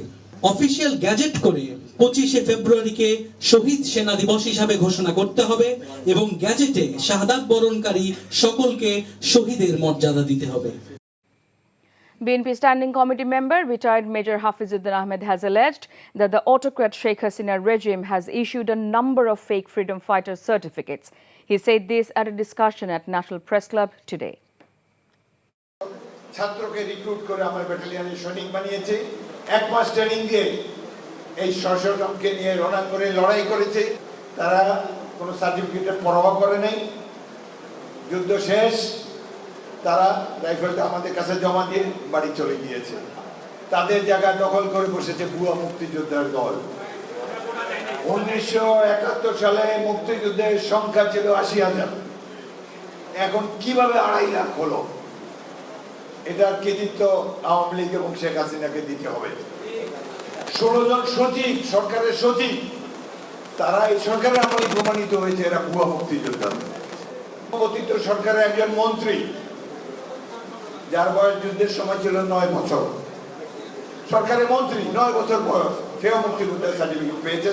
অফিসিয়াল গ্যাজেট করে 25শে ফেব্রুয়ারিকে শহীদ সেনা দিবস হিসাবে ঘোষণা করতে হবে এবং গ্যাজেটে শাহাদাত বরণকারী সকলকে শহীদের মর্যাদা দিতে হবে। BNP Standing Committee member, retired Major Hafizuddin Ahmed, has alleged that the autocrat Sheikh Hasina regime has issued a number of fake freedom fighter certificates. He said this at a discussion at National Press Club today. ছাত্রকে রিক্রুট করে আমার ব্যাটালিয়নের সৈনিক বানিয়েছে, 1 মাস ট্রেনিং দিয়ে এই সশস্ত্রকে নিয়ে রণাঙ্গনে লড়াই করেছে। তারা কোনো সার্টিফিকেটের পরোয়া করে নাই। যুদ্ধ শেষ, তারা রাইফেলটা আমাদের কাছে জমা দিয়ে বাড়ি চলে গিয়েছে। তাদের জায়গা দখল করে বসেছে ভুয়া মুক্তিযোদ্ধার দল। 1971 সালে মুক্তিযুদ্ধের সংখ্যা ছিল 80,000, এখন কিভাবে 2.5 লাখ হলো? এটার কৃতিত্ব আওয়ামী লীগ এবং শেখ হাসিনাকে দিতে হবে। 16 জন সচিব, সরকারের সচিব, তারা এই সরকারের আমলে প্রমাণিত হয়েছে এরা ভুয়া মুক্তিযোদ্ধা। অতীত সরকারের একজন মন্ত্রী যার বয়স যুদ্ধের সময় ছিল 9 বছর, সরকারের মন্ত্রী 9 বছর বয়স, সেও মুক্তিযোদ্ধার সার্টিফিকেট পেয়েছে।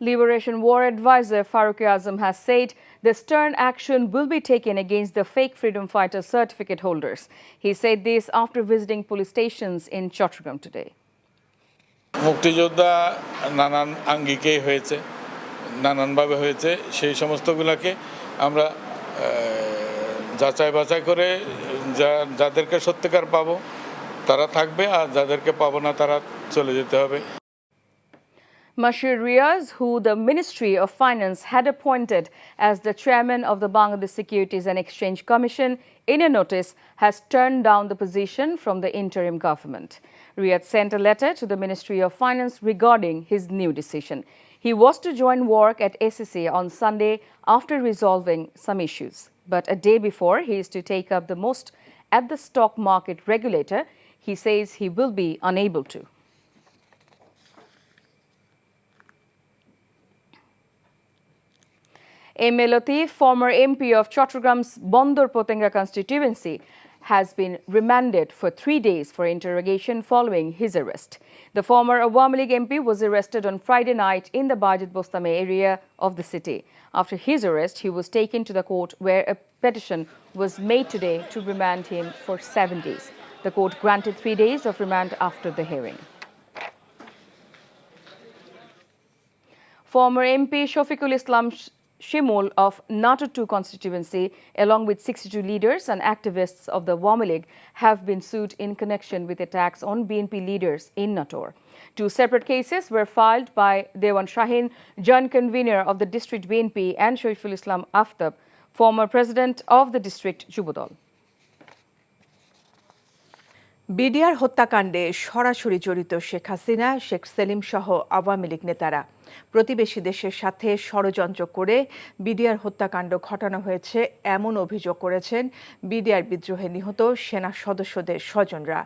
Liberation War advisor Farooq Azam has said the stern action will be taken against the fake freedom fighter certificate holders. He said this after visiting police stations in Chattogram today. মুক্তিযোদ্ধা নানান আঙ্গিকেই হয়েছে, নানানভাবে হয়েছে, সেই সমস্তগুলোকে আমরা যাচাই বাছাই করে যাদেরকে সত্যিকার পাবো তারা থাকবে, আর যাদেরকে পাবো না তারা চলে যেতে হবে। Mashir Riaz, who the Ministry of Finance had appointed as the chairman of the Bangladesh Securities and Exchange Commission, in a notice has turned down the position from the interim government. Riaz sent a letter to the Ministry of Finance regarding his new decision. He was to join work at SEC on Sunday after resolving some issues. But a day before he is to take up the post at the stock market regulator, he says he will be unable to. M.A. Latif, former MP of Chattogam's Bondor Potenga constituency, has been remanded for 3 days for interrogation following his arrest. The former Awami League MP was arrested on Friday night in the Bajit Bostame area of the city. After his arrest, he was taken to the court where a petition was made today to remand him for 7 days. The court granted 3 days of remand after the hearing. Former MP Shafiqul Islam Shimul of Nator 2 constituency, along with 62 leaders and activists of the Awami League, have been sued in connection with attacks on BNP leaders in Nator. 2 separate cases were filed by Dewan Shahin, joint convener of the district BNP, and Shafiqul Islam Aftab, former president of the district Jubodol. BDR হত্যাকাণ্ডে সরাসরি জড়িত শেখ হাসিনা, শেখ সেলিম সহ আওয়ামী লীগ নেতারা প্রতিবেশী দেশের সাথে ষড়যন্ত্র করে বিডিআর হত্যাকাণ্ড ঘটানো হয়েছে এমন অভিযোগ করেছেন বিডিআর বিদ্রোহে নিহত সেনা সদস্যদের স্বজনরা।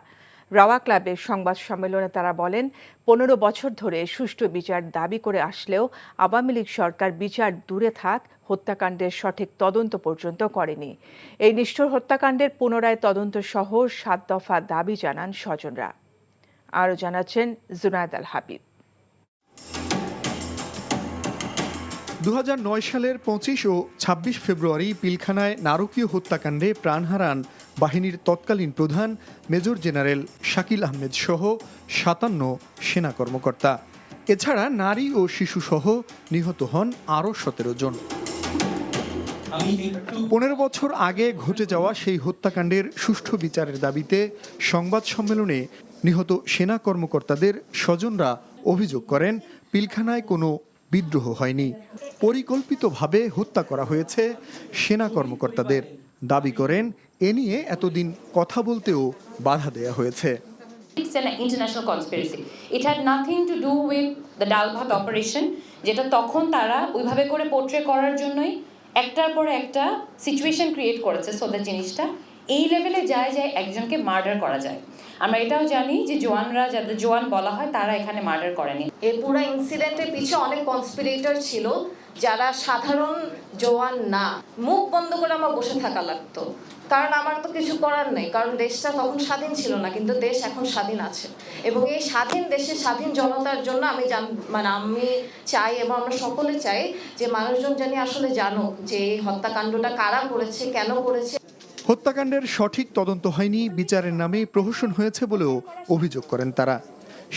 রাওয়া ক্লাবের সংবাদ সম্মেলনে তারা বলেন, 15 বছর ধরে সুষ্ঠু বিচার দাবি করে আসলেও আওয়ামী লীগ সরকার বিচার দূরে থাক, হত্যাকাণ্ডের সঠিক তদন্ত পর্যন্ত করেনি। এই নিষ্ঠুর হত্যাকাণ্ডের পুনরায় তদন্ত সহ 7 দফা দাবি জানান স্বজনরা। আরও জানাচ্ছেন জুনায়েদ আল হাবিব। 2009 সালের 25 ও 26 ফেব্রুয়ারি পিলখানায় নারকীয় হত্যাকাণ্ডে প্রাণ হারান বাহিনীর তৎকালীন প্রধান মেজর জেনারেল শাকিল আহমেদ সহ 57 সেনা কর্মকর্তা। এছাড়া নারী ও শিশু সহ নিহত হন আরও 17 জন। 15 বছর আগে ঘটে যাওয়া সেই হত্যাকাণ্ডের সুষ্ঠু বিচারের দাবিতে সংবাদ সম্মেলনে নিহত সেনা কর্মকর্তাদের স্বজনরা অভিযোগ করেন, পিলখানায় কোনো বিদ্রোহ হয়নি, পরিকল্পিতভাবে হত্যা করা হয়েছে সেনা কর্মকর্তাদের। দাবি করেন, এ নিয়ে এতদিন কথা বলতেও বাধা দেয়া হয়েছে। It's an international conspiracy. It had nothing to do with the Dalbhat operation, যেটা তখন তারা ওইভাবে করে পোর্ট্রে করার জন্যই একটার পর একটা সিচুয়েশন ক্রিয়েট করেছে, সো দ্যাট জিনিসটা এই লেভেলে যায় যে একজনকে মার্ডার করা যায়। আমরা এটাও জানি যে জওয়ানরা, যাদের জওয়ান বলা হয়, তারা এখানে মার্ডার করেনি। এই পুরো ইনসিডেন্টের পিছনে অনেক কনস্পিরেটর ছিল যারা সাধারণ জওয়ান না। মুখ বন্ধ করে আমার বসে থাকা লাগতো, কারণ আমার তো কিছু করার নেই, কারণ দেশটা তখন স্বাধীন ছিল না, কিন্তু দেশ এখন স্বাধীন আছে। এবং এই স্বাধীন দেশে স্বাধীন জনতার জন্য আমি চাই এবং আমরা সকলে চাই যে মানুষজন জানি আসলে জানুক যে এই হত্যাকাণ্ডটা কারা করেছে, কেন করেছে। হত্যাকাণ্ডের সঠিক তদন্ত হয়নি, বিচারের নামে প্রহসন হয়েছে বলেও অভিযোগ করেন তারা।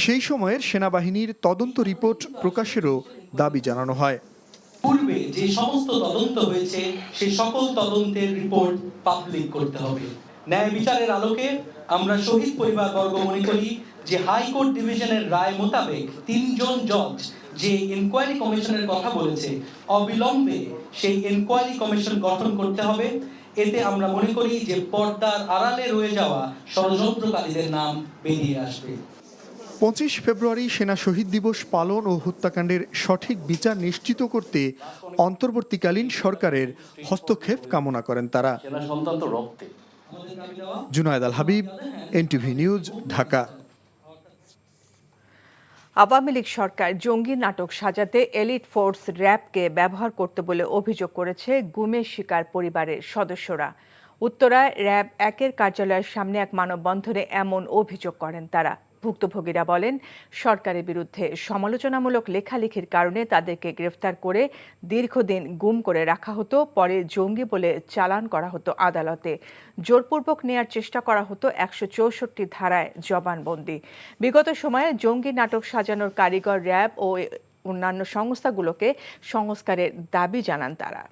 সেই সময়ের সেনাবাহিনীর তদন্ত রিপোর্ট প্রকাশেরও দাবি জানানো হয়। পূর্বে যে সমস্ত তদন্ত হয়েছে সেই সকল তদন্তের রিপোর্ট পাবলিক করতে হবে। ন্যায় বিচারের আলোকে আমরা শহীদ পরিবারবর্গ মনে করি যে হাইকোর্ট ডিভিশনের রায় মোতাবেক 3 জন জজ যে ইনকোয়ারি কমিশনের কথা বলেছে, অবিলম্বে সেই ইনকোয়ারি কমিশন গঠন করতে হবে। এতে আমরা মনে করি যে পর্দার আড়ালে রয়ে যাওয়া ষড়যন্ত্রকারীদের নাম বেরিয়ে আসবে। 25 ফেব্রুয়ারি সেনা শহীদ দিবস পালন ও হত্যাকাণ্ডের সঠিক বিচার নিশ্চিত করতে অন্তর্বর্তীকালীন সরকারের হস্তক্ষেপ কামনা করেন তারা। জুনায়েদ আল হাবিব, এনটিভি নিউজ, ঢাকা। আওয়ামী লীগ সরকার জঙ্গি নাটক সাজাতে এলিট ফোর্স র্যাবকে ব্যবহার করতে বলে অভিযোগ করেছে গুমের শিকার পরিবারের সদস্যরা। উত্তরায় র্যাব 1-এর কার্যালয়ের সামনে এক মানববন্ধনে এমন অভিযোগ করেন তারা। ভুক্তভোগীরা বলেন, সরকারের বিরুদ্ধে সমালোচনামূলক লেখালেখির কারণে তাদেরকে গ্রেফতার করে দীর্ঘদিন গুম করে রাখা হতো, পরে জঙ্গি বলে চালান করা হতো আদালতে। জোরপূর্বক নেয়ার চেষ্টা করা হতো 164 ধারায় জবানবন্দি। বিগত সময়ে জঙ্গি নাটক সাজানোর কারিগর র্যাব ও অন্যান্য সংস্থাগুলোকে সংস্কারের দাবি জানান তারা।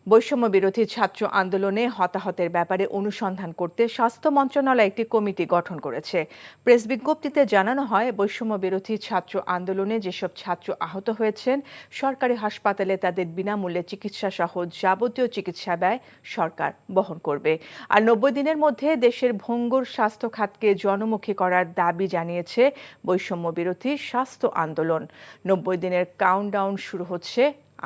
বৈষম্য বিরোধী ছাত্র আন্দোলনে হতাহতের ব্যাপারে অনুসন্ধান করতে স্বাস্থ্য মন্ত্রণালয় একটি কমিটি গঠন করেছে। প্রেস বিজ্ঞপ্তিতে জানানো হয়, বৈষম্য বিরোধী ছাত্র আন্দোলনে যেসব ছাত্র আহত হয়েছেন, সরকারি হাসপাতালে তাদের বিনামূল্যে চিকিৎসা সহ যাবতীয় চিকিৎসা ব্যয় সরকার বহন করবে। আর 90 দিনের মধ্যে দেশের ভঙ্গুর স্বাস্থ্য খাতকে জনমুখী করার দাবি জানিয়েছে বৈষম্য বিরোধী স্বাস্থ্য আন্দোলন। 90 দিনের কাউন্টডাউন শুরু হচ্ছে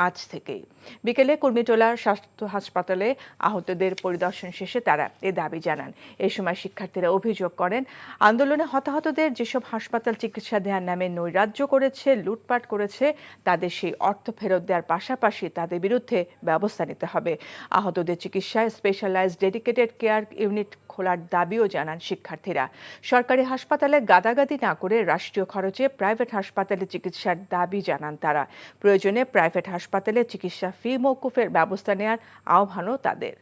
আজ থেকেই। বিকেলে কুর্মিটোলা স্বাস্থ্য হাসপাতালে আহতদের পরিদর্শন শেষে তারা এ দাবি জানান। এ সময় শিক্ষার্থীরা অভিযোগ করেন, আন্দোলনে হতাহতদের যেসব হাসপাতাল চিকিৎসা দেওয়ার নামে নৈরাজ্য করেছে, লুটপাট করেছে, তাদের সেই অর্থ ফেরত দেওয়ার পাশাপাশি তাদের বিরুদ্ধে ব্যবস্থা নিতে হবে। আহতদের চিকিৎসায় স্পেশালাইজড ডেডিকেটেড কেয়ার ইউনিট খোলার দাবিও জানান শিক্ষার্থীরা। সরকারি হাসপাতালে গাদাগাদি না করে রাষ্ট্রীয় খরচে প্রাইভেট হাসপাতালে চিকিৎসার দাবি জানান তারা। প্রয়োজনে প্রাইভেট হাসপাতালে চিকিৎসা ফি মওকুফের ব্যবস্থা নেওয়ার আহ্বানও তাদের।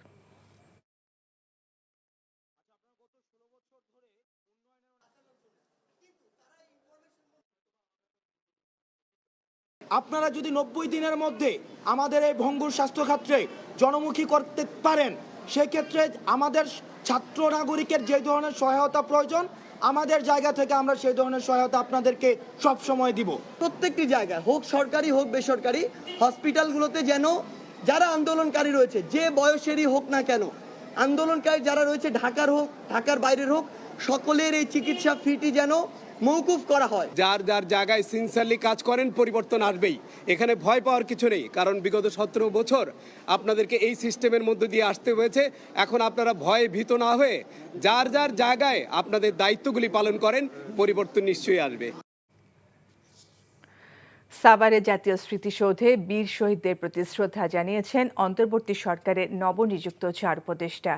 আপনারা যদি 90 দিনের মধ্যে আমাদের এই ভঙ্গুর স্বাস্থ্য খাতে জনমুখী করতে পারেন, সেক্ষেত্রে আমাদের ছাত্র নাগরিকের যে ধরনের সহায়তা প্রয়োজন, আমাদের জায়গা থেকে আমরা সেই ধরনের সহায়তা আপনাদেরকে সব সময় দিব। প্রত্যেকটি জায়গায় হোক সরকারি হোক বেসরকারি হসপিটালগুলোতে যেন যারা আন্দোলনকারী রয়েছে, যে বয়সেরই হোক না কেন, আন্দোলনকারী যারা রয়েছে ঢাকার হোক ঢাকার বাইরের হোক, সকলের এই চিকিৎসা ফিটি যেন মওকুফ করা হয়। যার যার জায়গায় সিনসিয়ারলি কাজ করেন, পরিবর্তন আসবেই। এখানে ভয় পাওয়ার কিছু নেই, কারণ বিগত 17 বছর আপনাদেরকে এই সিস্টেমের মধ্য দিয়ে আসতে হয়েছে। এখন আপনারা ভয়ে ভীত না হয়ে যার যার জায়গায় আপনাদের দায়িত্বগুলি পালন করেন, পরিবর্তন নিশ্চয়ই আসবে। সাভারে জাতীয় স্মৃতিসৌধে বীর শহীদদের প্রতি শ্রদ্ধা জানিয়েছেন অন্তর্বর্তী সরকারের নবনিযুক্ত 4 উপদেষ্টা।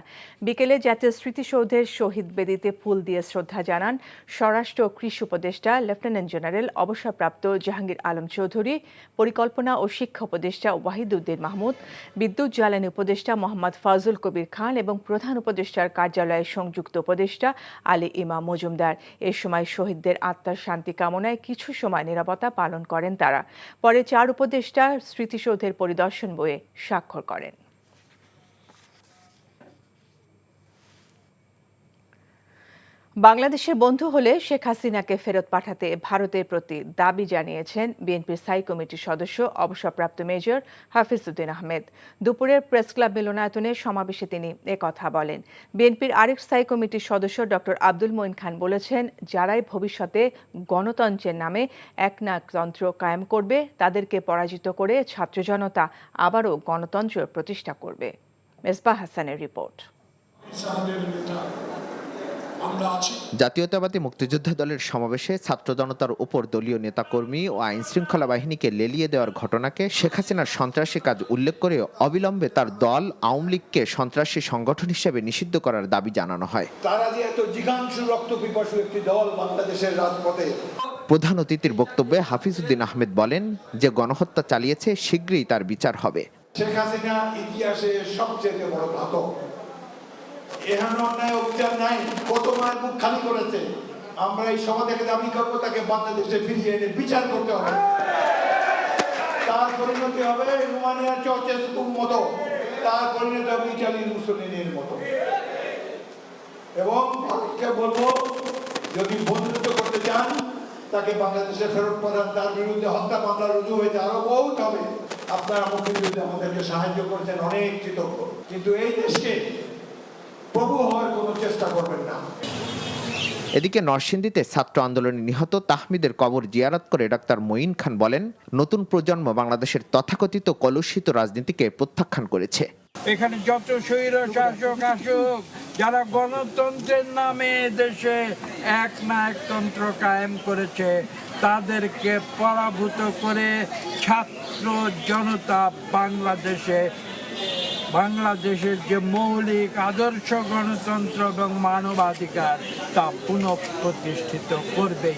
বিকেলে জাতীয় স্মৃতিসৌধের শহীদ বেদিতে ফুল দিয়ে শ্রদ্ধা জানান স্বরাষ্ট্র ও কৃষি উপদেষ্টা লেফটেন্যান্ট জেনারেল অবসরপ্রাপ্ত জাহাঙ্গীর আলম চৌধুরী, পরিকল্পনা ও শিক্ষা উপদেষ্টা ওয়াহিদুদ্দিন মাহমুদ, বিদ্যুৎ জ্বালানি উপদেষ্টা মোহাম্মদ ফাজুল কবির খান এবং প্রধান উপদেষ্টার কার্যালয়ের সংযুক্ত উপদেষ্টা আলী ইমাম মজুমদার। এ সময় শহীদদের আত্মার শান্তি কামনায় কিছু সময় নীরবতা পালন করেন তারা। পরে 4 উপদেষ্টা স্মৃতিসৌধের পরিদর্শন বইয়ে স্বাক্ষর করেন। বাংলাদেশের বন্ধু হলে শেখ হাসিনাকে ফেরত পাঠাতে ভারতের প্রতি দাবি জানিয়েছেন বিএনপির স্থায়ী কমিটির সদস্য অবসরপ্রাপ্ত মেজর হাফিজউদ্দিন আহমেদ। দুপুরের প্রেস ক্লাব মিলনায়তনে সমাবেশে তিনি একথা বলেন। বিএনপির আরেক স্থায়ী কমিটির সদস্য ডক্টর আব্দুল মঈন খান বলেছেন, যারাই ভবিষ্যতে গণতন্ত্রের নামে একনায়কতন্ত্র কায়েম করবে, তাদেরকে পরাজিত করে ছাত্র জনতা আবারও গণতন্ত্র প্রতিষ্ঠা করবে। মেজবাহ হাসানের রিপোর্ট। জাতীয়তাবাদী মুক্তিযোদ্ধা দলের সমাবেশে ছাত্র জনতার উপর দলীয় নেতাকর্মী ও আইন শৃঙ্খলা বাহিনীকে লেলিয়ে দেওয়ার ঘটনাকে শেখ হাসিনার সন্ত্রাসী কাজ উল্লেখ করে অবিলম্বে তার দল আওয়ামী লীগকে সন্ত্রাসী সংগঠন হিসেবে নিষিদ্ধ করার দাবি জানানো হয়। তারা যে এত জিঘাংসু রক্তপিপাসু একটি দল বাংলাদেশের রাজপথে। প্রধান অতিথির বক্তব্যে হাফিজউদ্দিন আহমেদ বলেন, যে গণহত্যা চালিয়েছে শীঘ্রই তার বিচার হবে। শেখ হাসিনা ইতিহাসে সবচেয়ে বড় ঘাতক। এখানে অন্যায় অভিযান নাই, কত মায়ের মুখ খালি করেছে। আমরা এই সভা থেকে দাবি করবো তাকে বাংলাদেশে ফিরিয়ে এনে বিচার করতে হবে। তার পরিণতি হবে রোমানিয়ার চর্চেস্কুর মতো, তার পরিণতি হবে ইটালির মুসলিনের মতো। এবং ভারতকে বলবো, যদি বন্ধুত্ব করতে চান তাকে বাংলাদেশে ফেরত পাঠান। তার বিরুদ্ধে হত্যা মামলা রুজু হয়েছে, আরো বহুত হবে। আপনারা মুক্তিযুদ্ধে আমাদেরকে সাহায্য করেছেন, অনেক কৃতজ্ঞ। কিন্তু এই দেশকে প্রভু হওয়ার কোনো চেষ্টা করবেন না। এদিকে নরসিংদীতে ছাত্র আন্দোলনে নিহত তাহমিদের কবর জিয়ারত করে ডাক্তার মঈন খান বলেন, নতুন প্রজন্ম বাংলাদেশের তথাকথিত কলুষিত রাজনীতিকে প্রত্যাখ্যান করেছে। এখানে যত স্বৈর শাসক আসুক, যারা গণতন্ত্রের নামে দেশে একনায়কতন্ত্র কায়েম করেছে, তাদেরকে পরাভূত করে ছাত্র জনতা বাংলাদেশে বাংলাদেশের যে মৌলিক আদর্শ গণতন্ত্র এবং মানবাধিকার তা পুনঃপ্রতিষ্ঠিত করবে।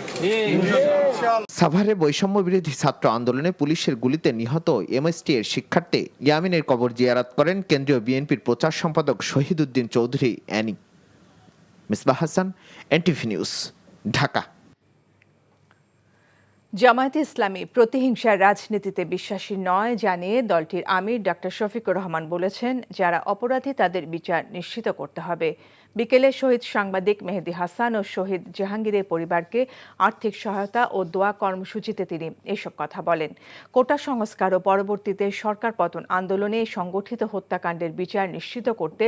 সাভারে বৈষম্য বিরোধী ছাত্র আন্দোলনে পুলিশের গুলিতে নিহত এমএসটি এর শিক্ষার্থী ইয়ামিনের কবর জিয়ারত করেন কেন্দ্রীয় বিএনপির প্রচার সম্পাদক শহীদউদ্দিন চৌধুরী অ্যানি। Misbah Hasan, NTV news, Dhaka. জামায়াতে ইসলামী প্রতিহিংসার রাজনীতিতে বিশ্বাসী নয় জানিয়ে দলটির আমির ডক্টর শফিকুর রহমান বলেছেন, যারা অপরাধী তাদের বিচার নিশ্চিত করতে হবে। বিকেলে শহীদ সাংবাদিক মেহেদী হাসান ও শহীদ জাহাঙ্গীরের পরিবারকে আর্থিক সহায়তা ও দোয়া কর্মসূচিতে তিনি এসব কথা বলেন। কোটা সংস্কার ও পরবর্তীতে সরকার পতন আন্দোলনে সংগঠিত হত্যাকাণ্ডের বিচার নিশ্চিত করতে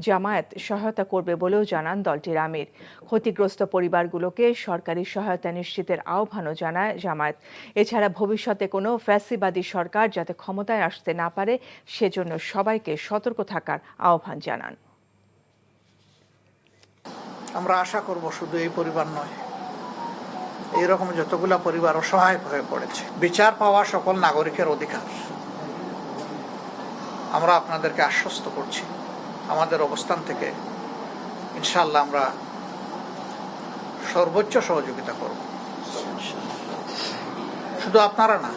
জামায়াত সহায়তা করবে বলেও জানান দলটির আমির। ক্ষতিগ্রস্ত পরিবারগুলোকে সরকারি সহায়তা নিশ্চিতের আহ্বানও জানায় জামায়াত। এছাড়া ভবিষ্যতে কোনো ফ্যাসিবাদী সরকার যাতে ক্ষমতায় আসতে না পারে সেজন্য সবাইকে সতর্ক থাকার আহ্বান জানান। আমরা আশা করব শুধু এই পরিবার নয়, এইরকম যতগুলা পরিবার অসহায় হয়ে পড়েছে, বিচার পাওয়া সকল নাগরিকের অধিকার। আমরা আপনাদেরকে আশ্বস্ত করছি, আমাদের অবস্থান থেকে ইনশাআল্লাহ আমরা সর্বোচ্চ সহযোগিতা করব। শুধু আপনারা না,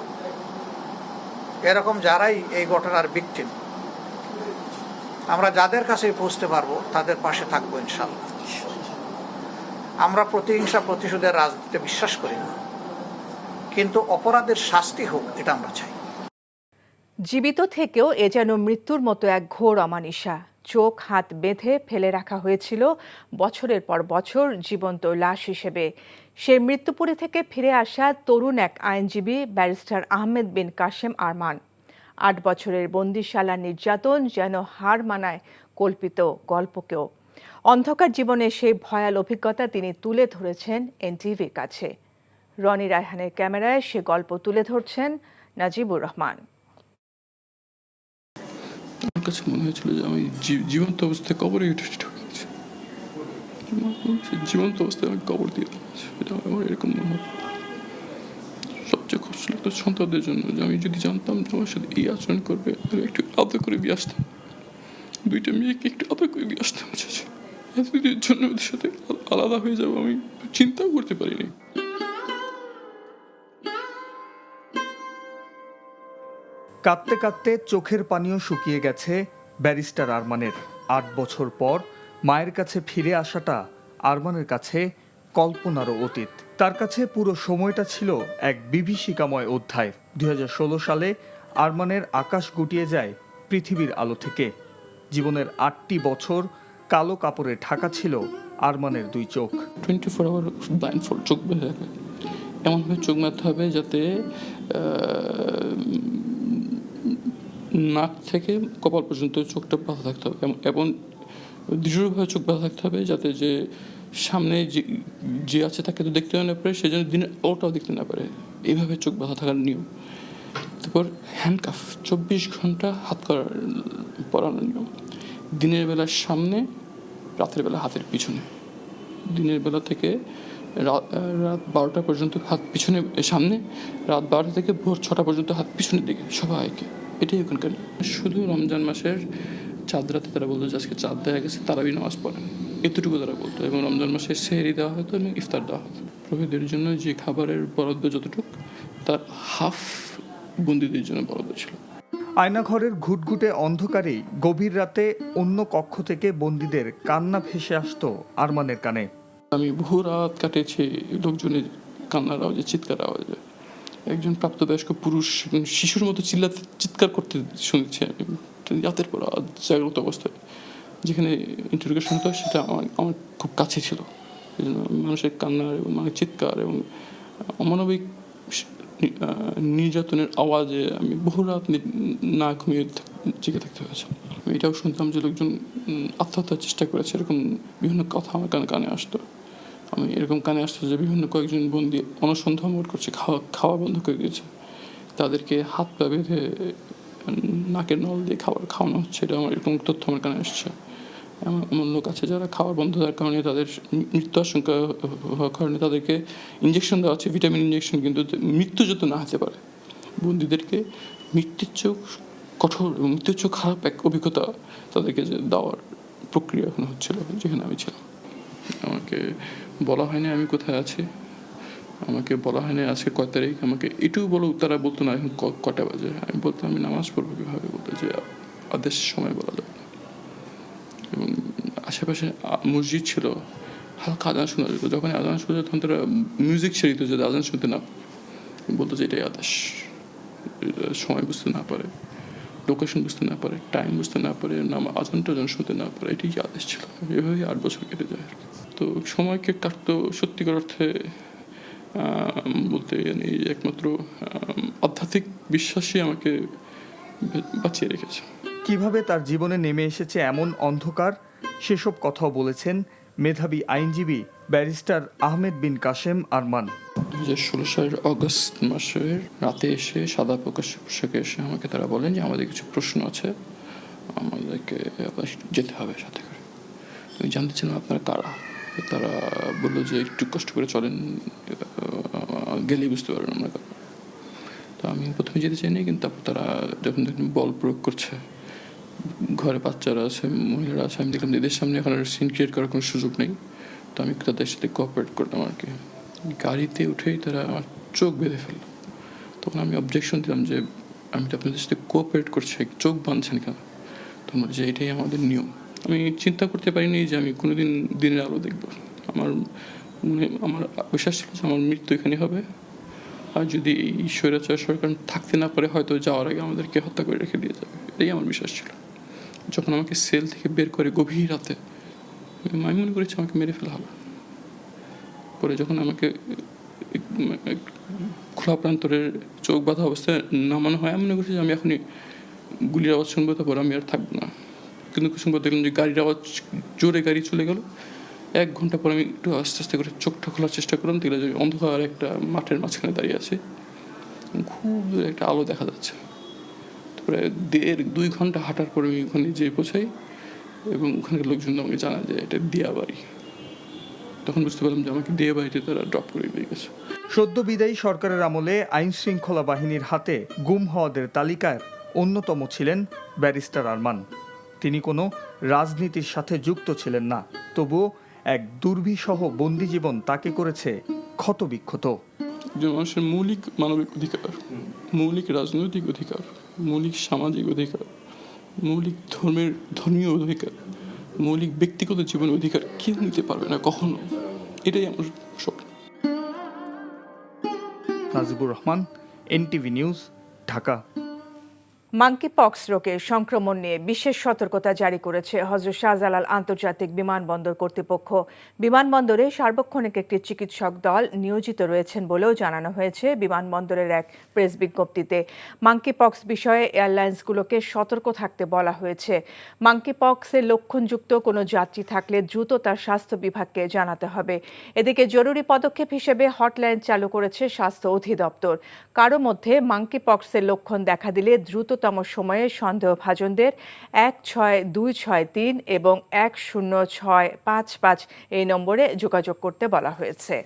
এরকম যারাই এই ঘটনার ভিকটিম, আমরা যাদের কাছে পৌঁছতে পারবো তাদের পাশে থাকবো ইনশাআল্লাহ। আমরা প্রতিহিংসা প্রতিশোধের রাজনীতিতে বিশ্বাস করি না, কিন্তু অপরাধের শাস্তি হোক এটা আমরা চাই। জীবিত থেকেও এ যেন মৃত্যুর মতো এক ঘোর অমানিসা। চোখ হাত বেঁধে ফেলে রাখা হয়েছিল বছরের পর বছর জীবন্ত লাশ হিসেবে। সে মৃত্যুপুরী থেকে ফিরে আসা তরুণ এক আইনজীবী ব্যারিস্টার আহমেদ বিন কাশেম আরমান। 8 বছরের বন্দিশালা নির্যাতন যেন হার মানায় কল্পিত গল্পকেও। অন্ধকার জীবনের সেই ভয়াল অভিজ্ঞতা তিনি তুলে ধরেছেন এনটিভির কাছে। রনি রায়হানের ক্যামেরায় সে গল্প তুলে ধরছেন নাজিবুর রহমান। আমার কাছে মনে হয়েছিল যে আমি জীবন্ত অবস্থায় কবরে ঢুকেছি, জীবন্ত অবস্থায় আমি কবর দিয়ে দিয়েছি। এটা আমার এরকম মনে হয়। সবচেয়ে কষ্ট লাগতো সন্তানদের জন্য, যে আমি যদি জানতাম যে আমার সাথে এই আচরণ করবে, আমি একটু আদর করে দিয়ে আসতাম, 2টা মেয়েকে একটু আদর করে দিয়ে আসতাম। এতদিনের জন্য ওদের সাথে আলাদা হয়ে যাবো আমি চিন্তাও করতে পারিনি। কাঁদতে কাঁদতে চোখের পানিও শুকিয়ে গেছে ব্যারিস্টার আরমানের। 8 বছর পর মায়ের কাছে ফিরে আসাটা আরমানের কাছে কল্পনারও অতীত। তার কাছে পুরো সময়টা ছিল এক বিভীষিকাময় অধ্যায়। 2016 সালে আরমানের আকাশ গুটিয়ে যায় পৃথিবীর আলো থেকে। জীবনের 8টি বছর কালো কাপড়ে ঢাকা ছিল আরমানের 2 চোখ। 24 আওয়ার ব্লাইন্ডফোল্ড, চোখ বেঁধে রাখবে, এমনভাবে চোখ বাঁধতে হবে যাতে নাক থেকে কপাল পর্যন্ত চোখটা বাঁধা থাকতে হবে, এবং দৃঢ়ভাবে চোখ বাঁধা থাকতে হবে যাতে যে সামনে যে আছে তাকে তো দেখতে না পারে, সেজন্য দিনের আলোটাও দেখতে না পারে। এইভাবে চোখ বাঁধা থাকার নিয়ম। তারপর হ্যান্ডকাফ, 24 ঘন্টা হাত করার পরানোর নিয়ম। দিনের বেলা সামনে, রাতের বেলা হাতের পিছনে। দিনের বেলা থেকে রাত 12টা পর্যন্ত হাত পিছনে সামনে, রাত 12টা থেকে ভোর 6টা পর্যন্ত হাত পিছনের দিকে সবাইকে। এটাই ওখানকার। শুধু রমজান মাসের চাঁদ রাতে তারা বলতো যে আজকে চাঁদ দেখা গেছে, তারাবি নামাজ পড়েন, এতটুকু তারা বলতো। এবং রমজান মাসে সেহরি দেওয়া হতো এবং ইফতার দেওয়া হতো। প্রভেদের জন্য যে খাবারের বরাদ্দ যতটুকু, তার হাফ বন্দীদের জন্য বরাদ্দ ছিল। আয়নাঘরের ঘুটঘুটে অন্ধকারেই গভীর রাতে অন্য কক্ষ থেকে বন্দীদের কান্না ভেসে আসতো আরমানের কানে। আমি বহু রাত কাটিয়েছি লোকজনের কান্নার আওয়াজে, চিৎকার আওয়াজে। একজন প্রাপ্তবয়স্ক পুরুষ শিশুর মতো চিৎকার করতে শুনেছি আমি রাতের পর রাত জাগ্রত অবস্থায়। যেখানে ইন্টারোগেশন হতো সেটা আমার খুব কাছে ছিল। এই জন্য মানুষের কান্নার এবং মানুষের চিৎকার এবং অমানবিক নির্যাতনের আওয়াজে আমি বহু রাত না ঘুমিয়ে জেগে থাকতে হয়েছে। আমি এটাও শুনতাম যে লোকজন আত্মহত্যার চেষ্টা করেছে, এরকম বিভিন্ন কথা আমার কানে আসতো। আমি এরকম কানে আসতো যে বিভিন্ন কয়েকজন বন্দী অনসন্ধান মোট করছে, খাওয়া বন্ধ করে দিয়েছে, তাদেরকে হাত পা বেঁধে নাকের নল দিয়ে খাবার খাওয়ানো হচ্ছে। এটা আমার এরকম তথ্য আমার কানে আসছে। এমন লোক আছে যারা খাবার বন্ধ হওয়ার কারণে, তাদের মৃত্যু আশঙ্কা হওয়ার কারণে তাদেরকে ইঞ্জেকশন দেওয়া হচ্ছে, ভিটামিন ইঞ্জেকশন, কিন্তু মৃত্যু যত না হতে পারে। বন্দীদেরকে মৃত্যুর চোখ কঠোর এবং তুচ্ছ খারাপ এক অভিজ্ঞতা তাদেরকে যে দেওয়ার প্রক্রিয়া এখন হচ্ছিল যেখানে আমি ছিলাম। আমাকে বলা হয়নি আমি কোথায় আছি, আমাকে বলা হয়নি আজকে কয় তারিখ, আমাকে এটুকু বলো, তারা বলতো না এখন কটা বাজে, আমি বলতাম আমি নামাজ পড়বো কীভাবে, বলতো যে আদেশ সময় বলা যাবে না। এবং আশেপাশে মসজিদ ছিল, হালকা আজান শোনা যেত, যখন আজান শোনা যেত তখন তারা মিউজিক ছেড়ে দিত যাতে আজান শুনতে না, বলতো যে এটাই আদেশ, সময় বুঝতে না পারে, লোকেশন বুঝতে না পারে, টাইম বুঝতে না পারে, আজানটা যেন শুনতে না পারে, এটাই আদেশ ছিল। এভাবেই 8 বছর কেটে যায় আর কি। তো সময়কে কাটতো সত্যিকার অর্থে বলতে একমাত্র আধ্যাত্মিক বিশ্বাসই আমাকে বাঁচিয়ে রেখেছে। কিভাবে তার জীবনে নেমে এসেছে এমন অন্ধকার, সেসব কথাও বলেছেন মেধাবী আইনজীবী ব্যারিস্টার আহমেদ বিন কাশেম আরমান। 2016 সালের অগস্ট মাসের রাতে এসে সাদা পোশাকে এসে আমাকে তারা বলেন যে আমাদের কিছু প্রশ্ন আছে, আমাদেরকে যেতে হবে সাথে করে। আমি জানতে চাইলাম আপনারা কারা। তারা বললো যে একটু কষ্ট করে চলেন, গেলেই বুঝতে পারবেন আমরা কারা। তো আমি প্রথমে যেতে চাইনি, কিন্তু তারপর তারা যখন দেখলাম বল প্রয়োগ করছে, ঘরে বাচ্চারা আছে, মহিলারা আছে, আমি দেখলাম এদের সামনে এখন সিন ক্রিয়েট করার কোনো সুযোগ নেই। তো আমি তাদের সাথে কোঅপারেট করতাম আর কি। গাড়িতে উঠেই তারা আমার চোখ বেঁধে ফেলল। তখন আমি অবজেকশন দিলাম যে আমি তো আপনাদের সাথে কোঅপারেট করছি, চোখ বাঁধছেন কেন? তখন যে এটাই আমাদের নিয়ম। আমি চিন্তা করতে পারিনি যে আমি কোনোদিন দিনের আলো দেখব। আমার বিশ্বাস ছিল যে আমার মৃত্যু এখানে হবে, আর যদি এই স্বৈরাচার সরকার থাকতে না পারে হয়তো যাওয়ার আগে আমাদেরকে হত্যা করে রেখে দিয়ে যাবে, এটাই আমার বিশ্বাস ছিল। যখন আমাকে সেল থেকে বের করে গভীর রাতে, আমি মনে করেছি আমাকে মেরে ফেলা হবে। পরে যখন আমাকে খোলা প্রান্তরের চোখ বাঁধা অবস্থায় নামানো হয়, আমি মনে করছি যে আমি এখনই গুলির আওয়াজ শুনবো, তারপর আমি আর থাকবো না। কিন্তু কিছু দেখলাম যে গাড়ির আওয়াজ, জোরে গাড়ি চলে গেল। 1 ঘন্টা পর আমি একটু আস্তে আস্তে করে চোখটা খোলার চেষ্টা করলাম, দেখলাম যে অন্ধকার একটা মাঠের মাঝখানে দাঁড়িয়ে আছে, খুব একটা আলো দেখা যাচ্ছে। তারপরে 1.5-2 ঘন্টা হাঁটার পরে আমি ওখানে যেয়ে পৌঁছাই এবং ওখানকার লোকজন আমাকে জানায় যে এটা দিয়া বাড়ি। তখন বুঝতে পারলাম যে আমাকে দিয়ে বাড়িতে তারা ড্রপ করে দিয়ে গেছে। সদ্য বিদায়ী সরকারের আমলে আইন শৃঙ্খলা বাহিনীর হাতে গুম হওয়াদের তালিকায় অন্যতম ছিলেন ব্যারিস্টার আরমান। তিনি কোনো রাজনীতির সাথে যুক্ত ছিলেন না, তবুও এক দুর্বিষহ বন্দি জীবন তাকে করেছে ক্ষতবিক্ষত। যে মানুষের মৌলিক মানবিক অধিকার, মৌলিক রাজনৈতিক অধিকার, মৌলিক সামাজিক অধিকার, মৌলিক ধর্মীয় অধিকার, মৌলিক ব্যক্তিগত জীবনের অধিকার কেউ নিতে পারবে না কখনো। এটাই আমার স্বপ্ন। Najibur Rahman, NTV news, Dhaka. Monkeypox রোগের সংক্রমণ নিয়ে বিশেষ সতর্কতা জারি করেছে হযরত শাহজালাল আন্তর্জাতিক বিমানবন্দর কর্তৃপক্ষ। বিমানবন্দরে সার্বক্ষণিক একটি চিকিৎসক দল নিয়োজিত রয়েছেন বলেও জানানো হয়েছে বিমানবন্দরের এক প্রেস বিজ্ঞপ্তিতে। মাঙ্কিপক্স বিষয়ে এয়ারলাইন্সগুলোকে সতর্ক থাকতে বলা হয়েছে। মাঙ্কিপক্সের লক্ষণযুক্ত কোনো যাত্রী থাকলে দ্রুত তার স্বাস্থ্য বিভাগকে জানাতে হবে। এদিকে জরুরি পদক্ষেপ হিসেবে হটলাইন চালু করেছে স্বাস্থ্য অধিদপ্তর। কারো মধ্যে মাঙ্কিপক্সের লক্ষণ দেখা দিলে দ্রুত সময়ে সন্দেহভাজনদের 16263 এবং 10655 এই নম্বরে যোগাযোগ করতে বলা হয়েছে।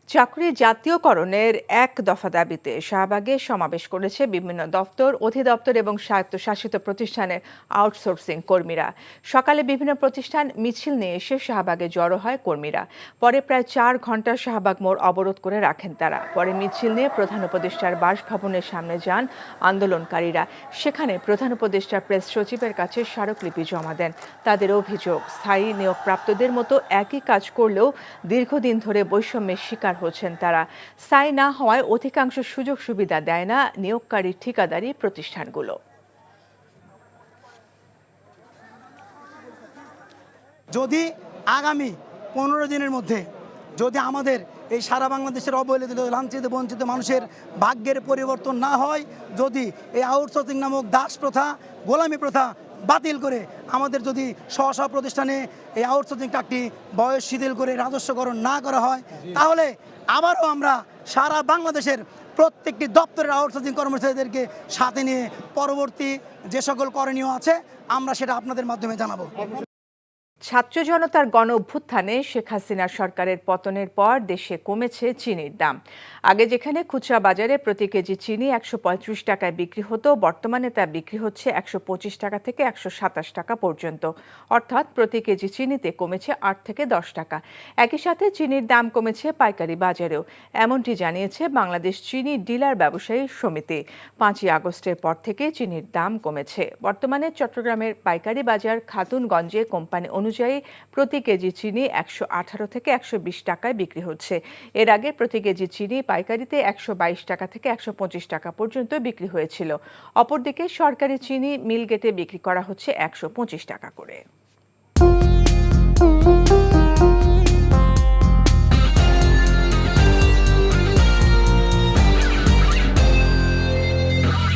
চাকরি জাতীয়করণের 1 দফা দাবিতে শাহবাগে সমাবেশ করেছে বিভিন্ন দপ্তর, অধিদপ্তর এবং স্বায়ত্তশাসিত প্রতিষ্ঠানের আউটসোর্সিং কর্মীরা। সকালে বিভিন্ন প্রতিষ্ঠান মিছিল নিয়ে এসে শাহবাগে জড়ো হয় কর্মীরা। পরে প্রায় 4 ঘন্টা শাহবাগ মোড় অবরোধ করে রাখেন তারা। পরে মিছিল নিয়ে প্রধান উপদেষ্টার বাসভবনের সামনে যান আন্দোলনকারীরা। সেখানে প্রধান উপদেষ্টা প্রেস সচিবের কাছে স্মারকলিপি জমা দেন। তাদের অভিযোগ, স্থায়ী নিয়োগপ্রাপ্তদের মতো একই কাজ করলেও দীর্ঘদিন ধরে বৈষম্যের শিকার হচ্ছেন তারা। স্থায়ী না হওয়ায় অধিকাংশ সুযোগ সুবিধা দেয় না নিয়োগকারী ঠিকাদারি প্রতিষ্ঠানগুলো। যদি আগামী 15 দিনের মধ্যে যদি আমাদের এই সারা বাংলাদেশের অবহেলিত, লাঞ্ছিত, বঞ্চিত মানুষের ভাগ্যের পরিবর্তন না হয়, যদি এই আউটসোর্সিং নামক দাস প্রথা, গোলামি প্রথা বাতিল করে আমাদের যদি স্ব প্রতিষ্ঠানে এই আউটসোর্সিং কাজটি বয়স শিথিল করে রাজস্বকরণ না করা হয়, তাহলে আবারও আমরা সারা বাংলাদেশের প্রত্যেকটি দপ্তরের আউটসোর্সিং কর্মচারীদেরকে সাথে নিয়ে পরবর্তী যে সকল করণীয় আছে আমরা সেটা আপনাদের মাধ্যমে জানাবো। ছাত্র জনতার গণ অভ্যুত্থানে শেখ হাসিনা সরকারের পতনের পর দেশে কমেছে চিনির দাম। আগে যেখানে খুচরা বাজারে প্রতি কেজি চিনি 135 টাকায় বিক্রি হতো, বর্তমানে তা বিক্রি হচ্ছে 125 টাকা থেকে 127 টাকা পর্যন্ত, অর্থাৎ প্রতি কেজি চিনিতে কমেছে 8 থেকে 10 টাকা। একই সাথে চিনির দাম কমেছে পাইকারি বাজারেও, এমনটি জানিয়েছে বাংলাদেশ চিনি ডিলার ব্যবসায়ী সমিতি। 5ই আগস্টের পর থেকে চিনির দাম কমেছে। বর্তমানে চট্টগ্রামের পাইকারি বাজার খাতুনগঞ্জে কোম্পানি অনুযায়ী প্রতি কেজি চিনি 118 থেকে 120 টাকায় বিক্রি হচ্ছে। এর আগে প্রতি কেজি চিনি পাইকারিতে 122 টাকা থেকে 125 টাকা পর্যন্ত বিক্রি হয়েছিল। অপরদিকে সরকারি চিনি মিলগেটে বিক্রি করা হচ্ছে 125 টাকা করে।